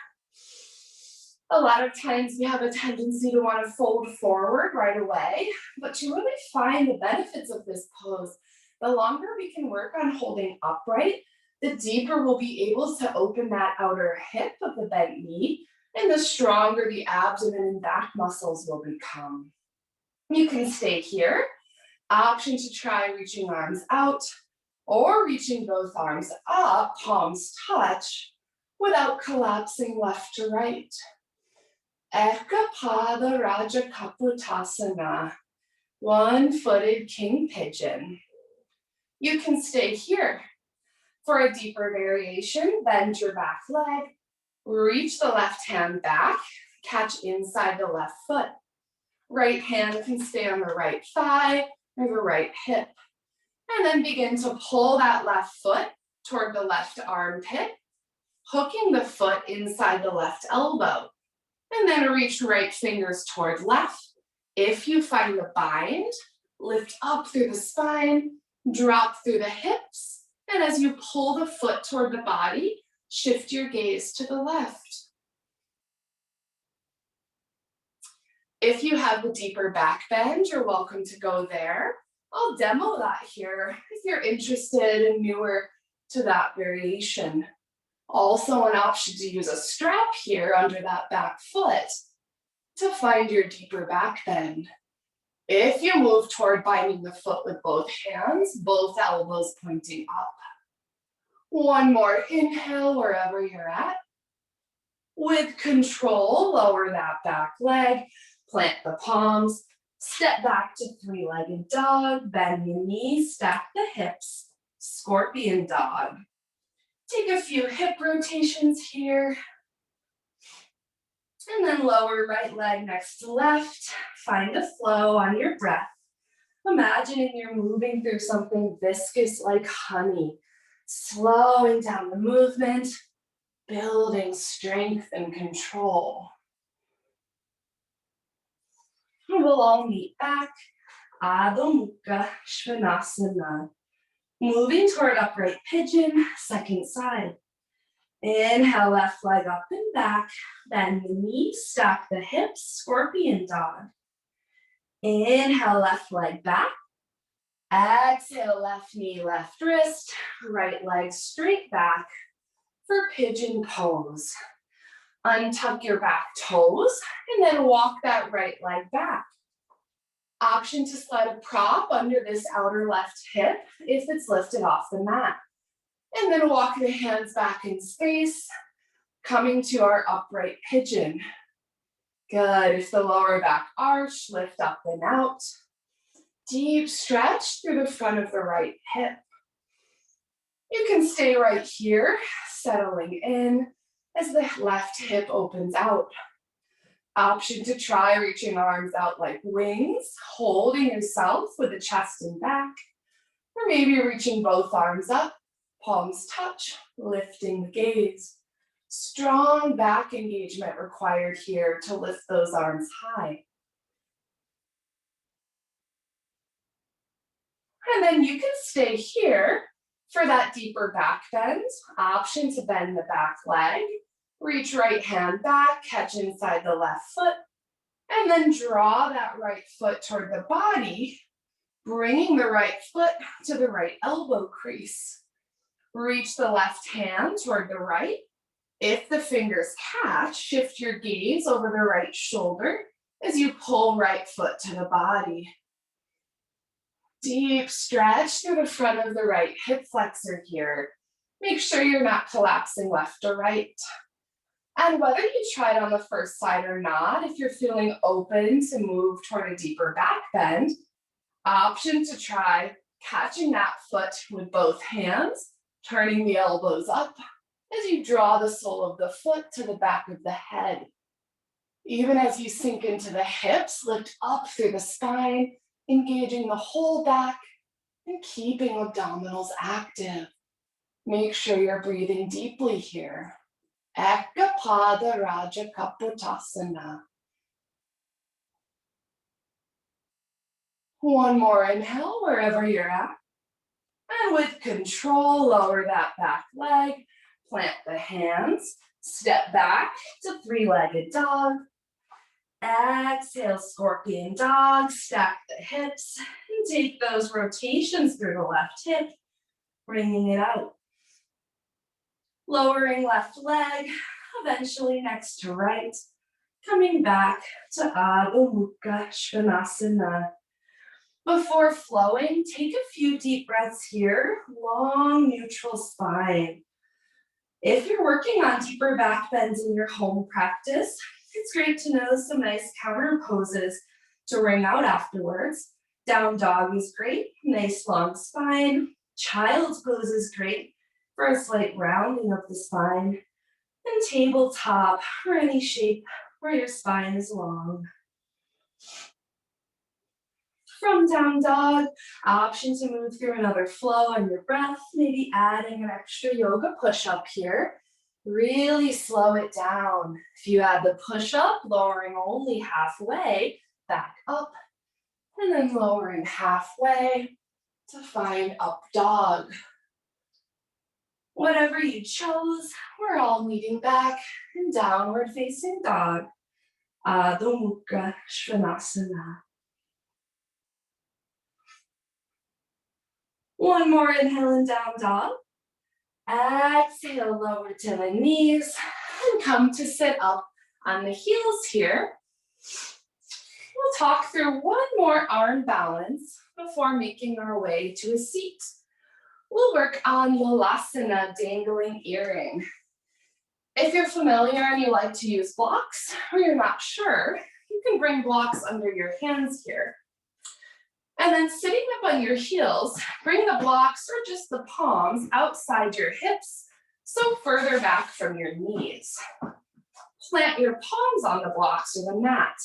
A lot of times we have a tendency to want to fold forward right away, but to really find the benefits of this pose, the longer we can work on holding upright, the deeper we'll be able to open that outer hip of the bent knee, and the stronger the abdomen and back muscles will become. You can stay here. Option to try reaching arms out or reaching both arms up, palms touch, without collapsing left to right. Ekapada Raja Kapotasana, one-footed king pigeon. You can stay here. For a deeper variation, bend your back leg, reach the left hand back, catch inside the left foot. Right hand can stay on the right thigh or the right hip. And then begin to pull that left foot toward the left armpit, hooking the foot inside the left elbow. And then reach right fingers toward left If you find the bind, lift up through the spine, drop through the hips, and as you pull the foot toward the body, shift your gaze to the left. If you have the deeper back bend, you're welcome to go there. I'll demo that here if you're interested and newer to that variation. Also an option to use a strap here under that back foot to find your deeper back bend. If you move toward binding the foot with both hands, both elbows pointing up. One more inhale wherever you're at. With control, lower that back leg, plant the palms, step back to three-legged dog, bend the knees, stack the hips, scorpion dog. Take a few hip rotations here. And then lower right leg next to left. Find a flow on your breath. Imagining you're moving through something viscous like honey, slowing down the movement, building strength and control. We'll all meet back. Adho Mukha Svanasana. Moving toward upright pigeon, second side. Inhale, left leg up and back. Bend the knees, stack the hips, scorpion dog. Inhale, left leg back. Exhale, left knee, left wrist. Right leg straight back for pigeon pose. Untuck your back toes and then walk that right leg back. Option to slide a prop under this outer left hip if it's lifted off the mat. And then walk the hands back in space, coming to our upright pigeon. Good, if the lower back arch, lift up and out. Deep stretch through the front of the right hip. You can stay right here, settling in as the left hip opens out. Option to try reaching arms out like wings, holding yourself with the chest and back, or maybe reaching both arms up, palms touch, lifting the gaze. Strong back engagement required here to lift those arms high. And then you can stay here for that deeper back bend. Option to bend the back leg. Reach right hand back, catch inside the left foot, and then draw that right foot toward the body, bringing the right foot to the right elbow crease. Reach the left hand toward the right. If the fingers catch, shift your gaze over the right shoulder as you pull right foot to the body. Deep stretch through the front of the right hip flexor here. Make sure you're not collapsing left or right. And whether you tried on the first side or not, if you're feeling open to move toward a deeper back bend, option to try catching that foot with both hands, turning the elbows up as you draw the sole of the foot to the back of the head. Even as you sink into the hips, lift up through the spine, engaging the whole back and keeping abdominals active. Make sure you're breathing deeply here. Ekapada Raja Kapotasana. One more inhale wherever you're at. And with control, lower that back leg, plant the hands, step back to three-legged dog. Exhale, scorpion dog, stack the hips, and take those rotations through the left hip, bringing it out. Lowering left leg, eventually next to right, coming back to Adho Mukha Svanasana. Before flowing, take a few deep breaths here, long neutral spine. If you're working on deeper back bends in your home practice, it's great to know some nice counter poses to wring out afterwards. Down dog is great, nice long spine. Child's pose is great for a slight rounding of the spine. And tabletop, or any shape where your spine is long. From down dog, option to move through another flow on your breath, maybe adding an extra yoga push-up here. Really slow it down. If you add the push-up, lowering only halfway, back up, and then lowering halfway to find up dog. Whatever you chose, we're all meeting back in downward facing dog, Adho Mukha Svanasana. One more inhale and down dog. Exhale, lower to the knees and come to sit up on the heels here. We'll talk through one more arm balance before making our way to a seat. We'll work on Level-2 dangling earring. If you're familiar and you like to use blocks or you're not sure, you can bring blocks under your hands here. And then sitting up on your heels, bring the blocks or just the palms outside your hips, so further back from your knees. Plant your palms on the blocks or the mat.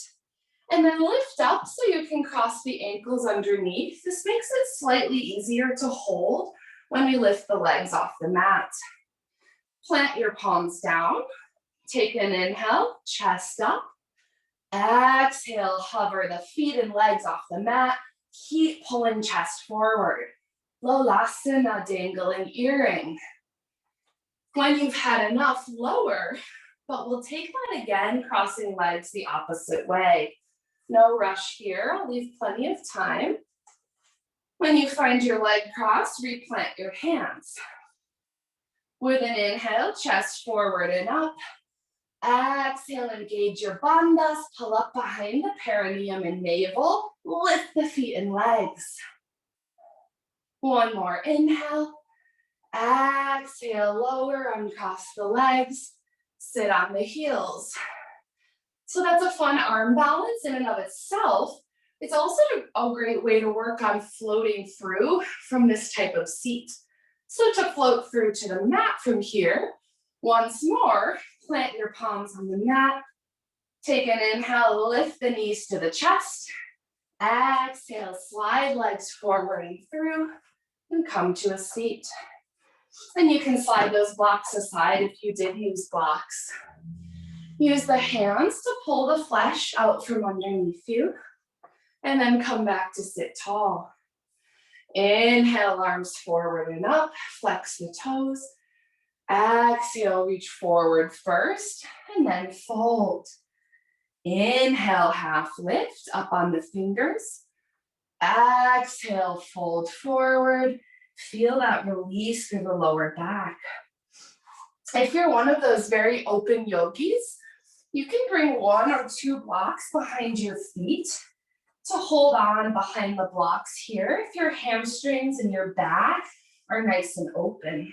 And then lift up so you can cross the ankles underneath. This makes it slightly easier to hold when we lift the legs off the mat. Plant your palms down. Take an inhale, chest up. Exhale, hover the feet and legs off the mat. Keep pulling chest forward. Level-2 dangling earring. When you've had enough, lower, but we'll take that again, crossing legs the opposite way. No rush here, I'll leave plenty of time. When you find your leg crossed, replant your hands. With an inhale, chest forward and up. Exhale, engage your bandhas, pull up behind the perineum and navel, lift the feet and legs. One more inhale. Exhale, lower, uncross the legs, sit on the heels. So that's a fun arm balance in and of itself. It's also a great way to work on floating through from this type of seat. So to float through to the mat from here, once more, plant your palms on the mat. Take an inhale, lift the knees to the chest. Exhale, slide legs forward and through, and come to a seat. And you can slide those blocks aside if you did use blocks. Use the hands to pull the flesh out from underneath you, and then come back to sit tall. Inhale, arms forward and up, flex the toes. Exhale, reach forward first, and then fold. Inhale, half lift, up on the fingers. Exhale, fold forward. Feel that release through the lower back. If you're one of those very open yogis, you can bring 1 or 2 blocks behind your feet to hold on behind the blocks here if your hamstrings and your back are nice and open.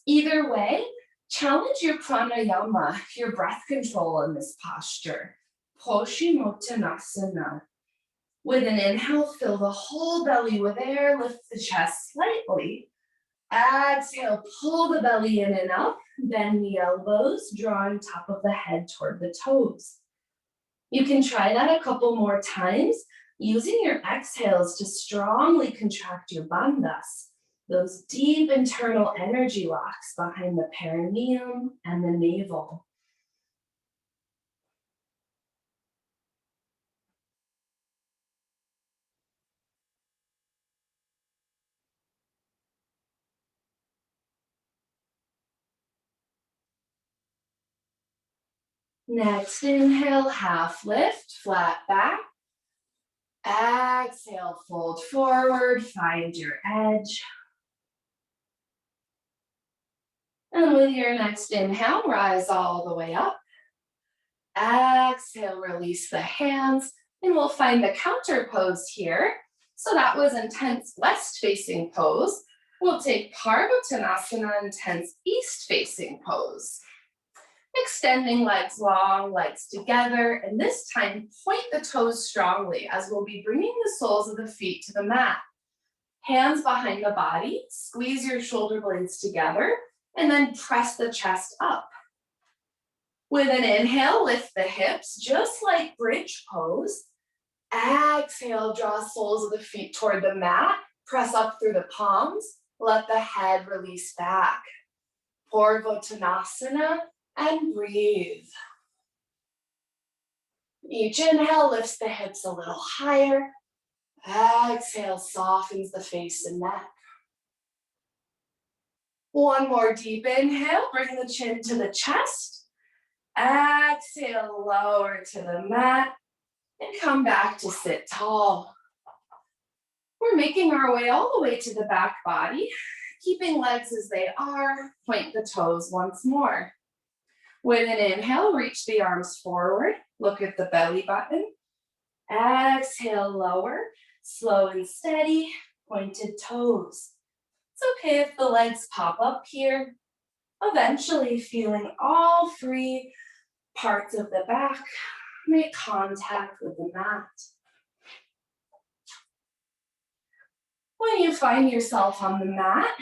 Either way, challenge your pranayama, your breath control in this posture. Paschimottanasana. With an inhale, fill the whole belly with air, lift the chest slightly. Exhale, pull the belly in and up, bend the elbows, drawing top of the head toward the toes. You can try that a couple more times, using your exhales to strongly contract your bandhas, those deep internal energy locks behind the perineum and the navel. Next inhale, half lift, flat back. Exhale, fold forward, find your edge. And with your next inhale, rise all the way up. Exhale, release the hands, and we'll find the counter pose here. So that was intense west-facing pose. We'll take Parvattanasana, intense east-facing pose. Extending legs long, legs together, and this time point the toes strongly as we'll be bringing the soles of the feet to the mat. Hands behind the body, squeeze your shoulder blades together, and then press the chest up. With an inhale, lift the hips, just like bridge pose. Exhale, draw soles of the feet toward the mat, press up through the palms, let the head release back. Parvattanasana, and breathe. Each inhale lifts the hips a little higher. Exhale softens the face and neck. One more deep inhale, bring the chin to the chest. Exhale, lower to the mat and come back to sit tall. We're making our way all the way to the back body, keeping legs as they are. Point the toes once more. With an inhale, reach the arms forward. Look at the belly button. Exhale, lower, slow and steady, pointed toes. It's okay if the legs pop up here. Eventually, feeling all three parts of the back make contact with the mat. When you find yourself on the mat,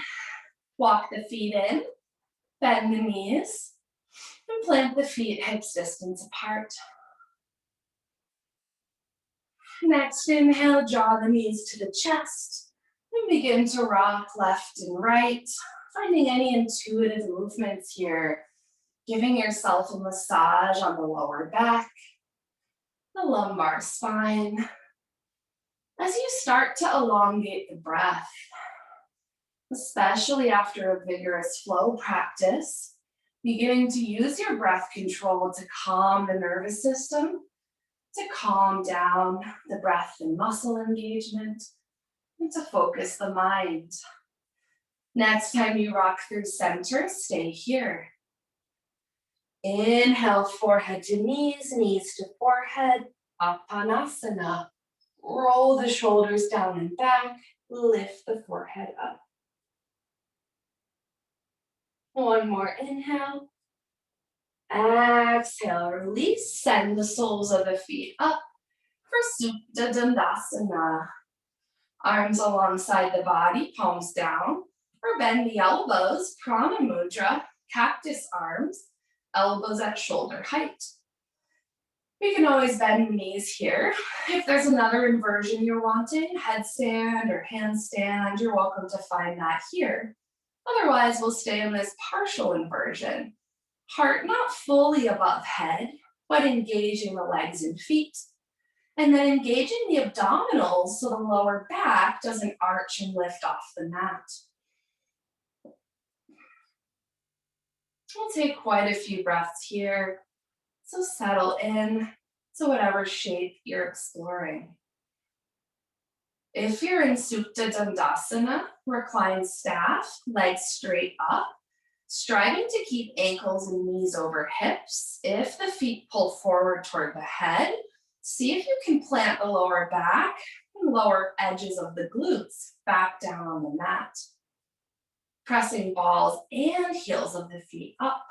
walk the feet in, bend the knees, and plant the feet hips distance apart. Next inhale, draw the knees to the chest and begin to rock left and right, finding any intuitive movements here, giving yourself a massage on the lower back, the lumbar spine. As you start to elongate the breath, especially after a vigorous flow practice, beginning to use your breath control to calm the nervous system, to calm down the breath and muscle engagement, and to focus the mind. Next time you rock through center, stay here. Inhale, forehead to knees, knees to forehead, Apanasana. Roll the shoulders down and back, lift the forehead up. One more inhale. Exhale, release, send the soles of the feet up for Supta Dandasana. Arms alongside the body, palms down, or bend the elbows, Prana Mudra, cactus arms, elbows at shoulder height. We can always bend the knees here. If there's another inversion you're wanting, headstand or handstand, you're welcome to find that here. Otherwise, we'll stay in this partial inversion. Heart not fully above head, but engaging the legs and feet. And then engaging the abdominals so the lower back doesn't arch and lift off the mat. We'll take quite a few breaths here. So settle in to whatever shape you're exploring. If you're in Supta Dandasana, reclined staff, legs straight up, striving to keep ankles and knees over hips. If the feet pull forward toward the head, see if you can plant the lower back and lower edges of the glutes back down on the mat. Pressing balls and heels of the feet up.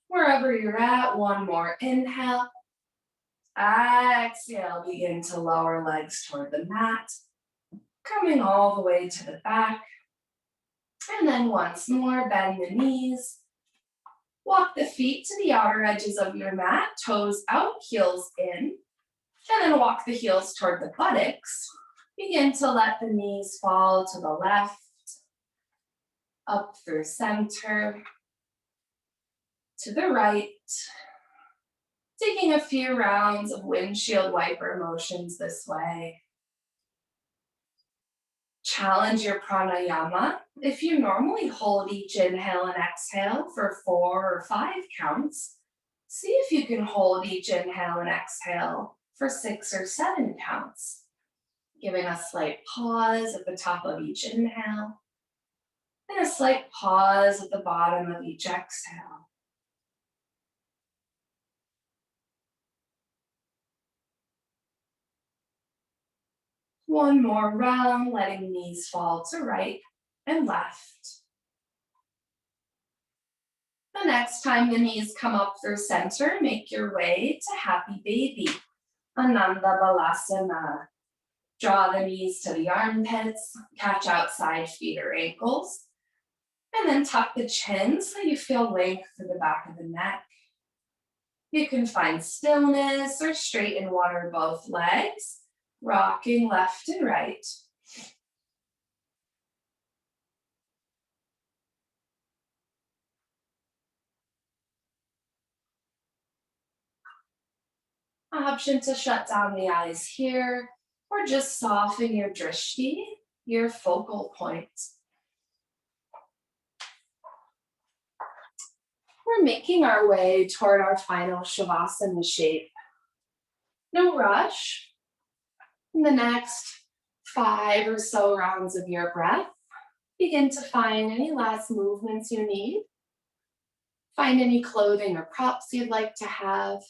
Wherever you're at, one more inhale. Exhale, begin to lower legs toward the mat, coming all the way to the back. And then once more, bend the knees. Walk the feet to the outer edges of your mat, toes out, heels in. And then walk the heels toward the buttocks. Begin to let the knees fall to the left, up through center, to the right. Taking a few rounds of windshield wiper motions this way. Challenge your pranayama. If you normally hold each inhale and exhale for 4 or 5 counts, see if you can hold each inhale and exhale for 6 or 7 counts. Giving a slight pause at the top of each inhale and a slight pause at the bottom of each exhale. One more round, letting knees fall to right and left. The next time the knees come up through center, make your way to Happy Baby, Ananda Balasana. Draw the knees to the armpits, catch outside feet or ankles, and then tuck the chin so you feel length through the back of the neck. You can find stillness or straighten water both legs, rocking left and right. Option to shut down the eyes here, or just soften your drishti, your focal point. We're making our way toward our final Shavasana shape. No rush. In the next 5 or so rounds of your breath, begin to find any last movements you need. Find any clothing or props you'd like to have,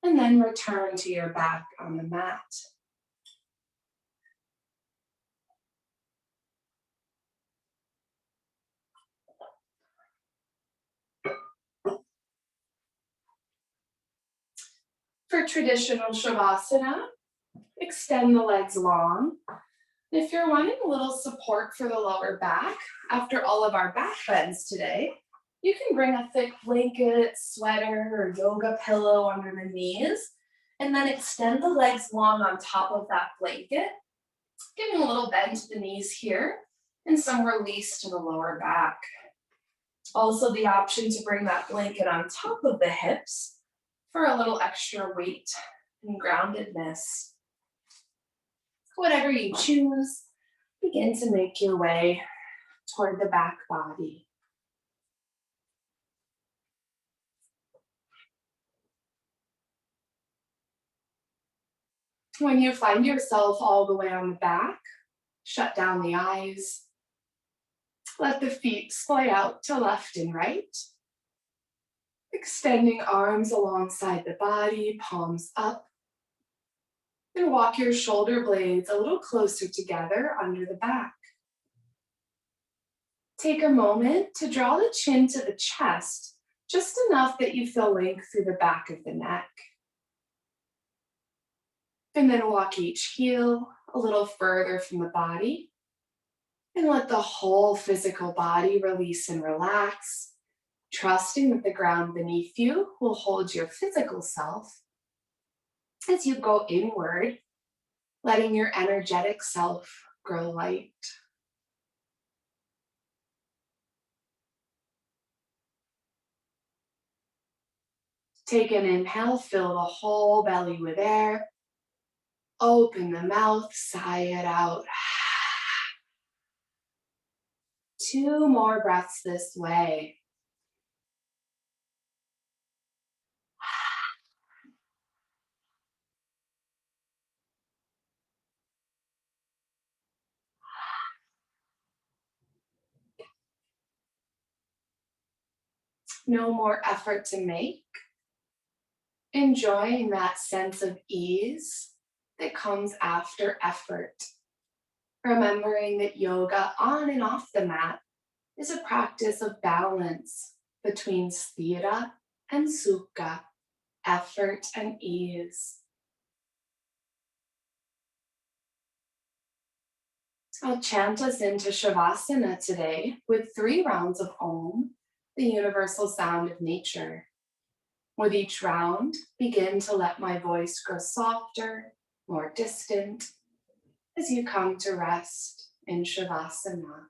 and then return to your back on the mat. For traditional Shavasana, extend the legs long. If you're wanting a little support for the lower back, after all of our back bends today, you can bring a thick blanket, sweater, or yoga pillow under the knees, and then extend the legs long on top of that blanket, giving a little bend to the knees here and some release to the lower back. Also the option to bring that blanket on top of the hips for a little extra weight and groundedness. Whatever you choose, begin to make your way toward the back body. When you find yourself all the way on the back, shut down the eyes. Let the feet splay out to left and right. Extending arms alongside the body, palms up. And walk your shoulder blades a little closer together under the back. Take a moment to draw the chin to the chest, just enough that you feel length through the back of the neck. And then walk each heel a little further from the body. And let the whole physical body release and relax, trusting that the ground beneath you will hold your physical self as you go inward, letting your energetic self grow light. Take an inhale, fill the whole belly with air. Open the mouth, sigh it out. 2 more breaths this way. No more effort to make. Enjoying that sense of ease that comes after effort. Remembering that yoga on and off the mat is a practice of balance between sthira and sukha, effort and ease. I'll chant us into Shavasana today with 3 rounds of Om, the universal sound of nature. With each round, begin to let my voice grow softer, more distant, as you come to rest in Shavasana.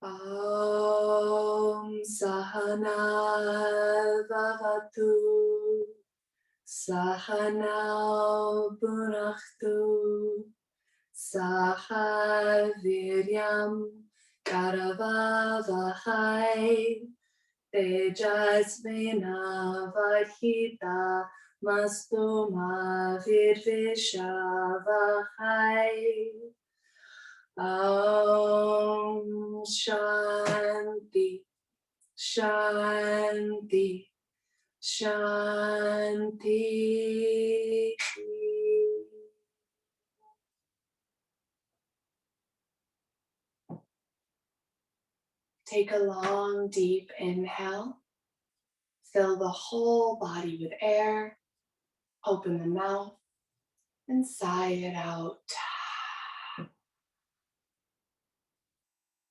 Om Sahana Vavatu Sahana Bhunaktu Saha Viryam Karavavahai Tejasvina Vadhita Mastu Virvishavahai. Om Shanti, Shanti, Shanti. Take a long, deep inhale. Fill the whole body with air. Open the mouth and sigh it out.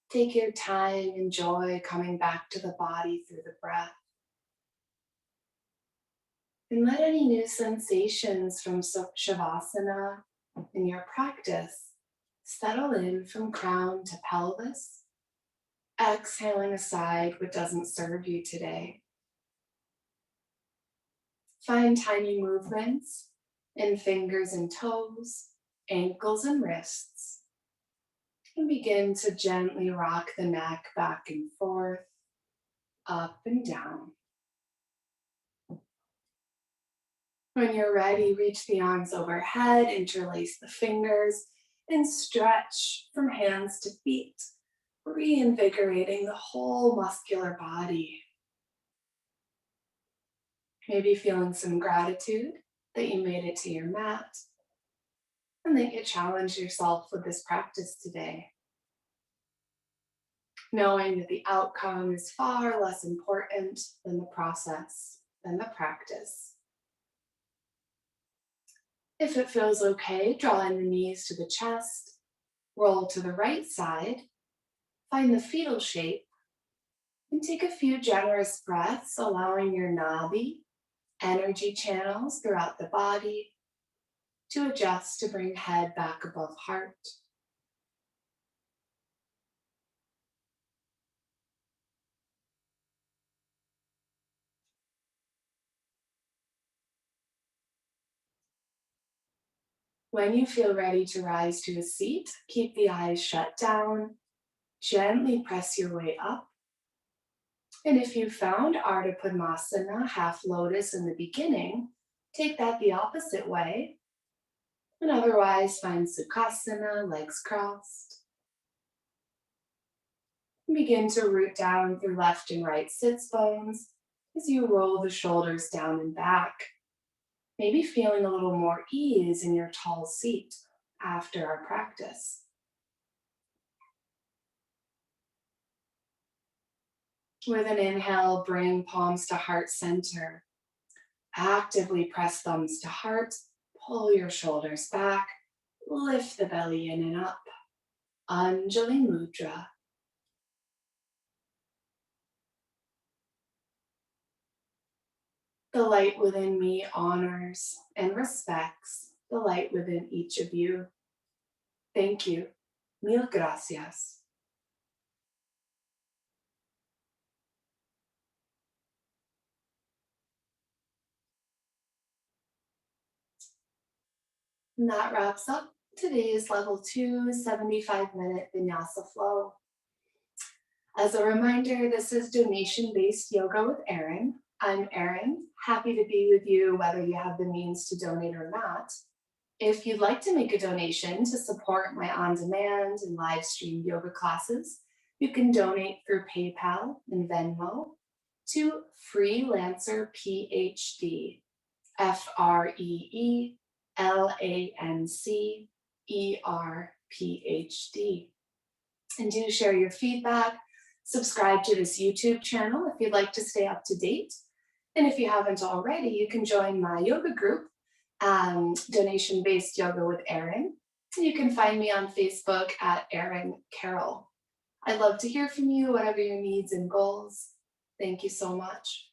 Take your time, enjoy coming back to the body through the breath. And let any new sensations from Shavasana in your practice settle in from crown to pelvis, exhaling aside what doesn't serve you today. Find tiny movements in fingers and toes, ankles and wrists, and begin to gently rock the neck back and forth, up and down. When you're ready, reach the arms overhead, interlace the fingers, and stretch from hands to feet, reinvigorating the whole muscular body. Maybe feeling some gratitude that you made it to your mat and that you challenged yourself with this practice today. Knowing that the outcome is far less important than the process, than the practice. If it feels okay, draw in the knees to the chest, roll to the right side, find the fetal shape, and take a few generous breaths, allowing your nadi, energy channels throughout the body, to adjust to bring head back above heart. When you feel ready to rise to a seat, keep the eyes shut down, gently press your way up. And if you found Ardha Padmasana, half lotus in the beginning, take that the opposite way. And otherwise find Sukhasana, legs crossed. Begin to root down through left and right sits bones as you roll the shoulders down and back. Maybe feeling a little more ease in your tall seat after our practice. With an inhale, bring palms to heart center. Actively press thumbs to heart, pull your shoulders back, lift the belly in and up. Anjali Mudra. The light within me honors and respects the light within each of you. Thank you. Mil gracias. And that wraps up today's level 2 75-minute Vinyasa flow. As a reminder, this is donation-based yoga with Erin. I'm Erin, happy to be with you whether you have the means to donate or not. If you'd like to make a donation to support my on-demand and live stream yoga classes, you can donate through PayPal and Venmo to Freelancer PhD, FREELANCER PhD. And do share your feedback. Subscribe to this YouTube channel if you'd like to stay up to date. And if you haven't already, you can join my yoga group, Donation-Based Yoga with Erin. You can find me on Facebook at Erin Carroll. I'd love to hear from you, whatever your needs and goals. Thank you so much.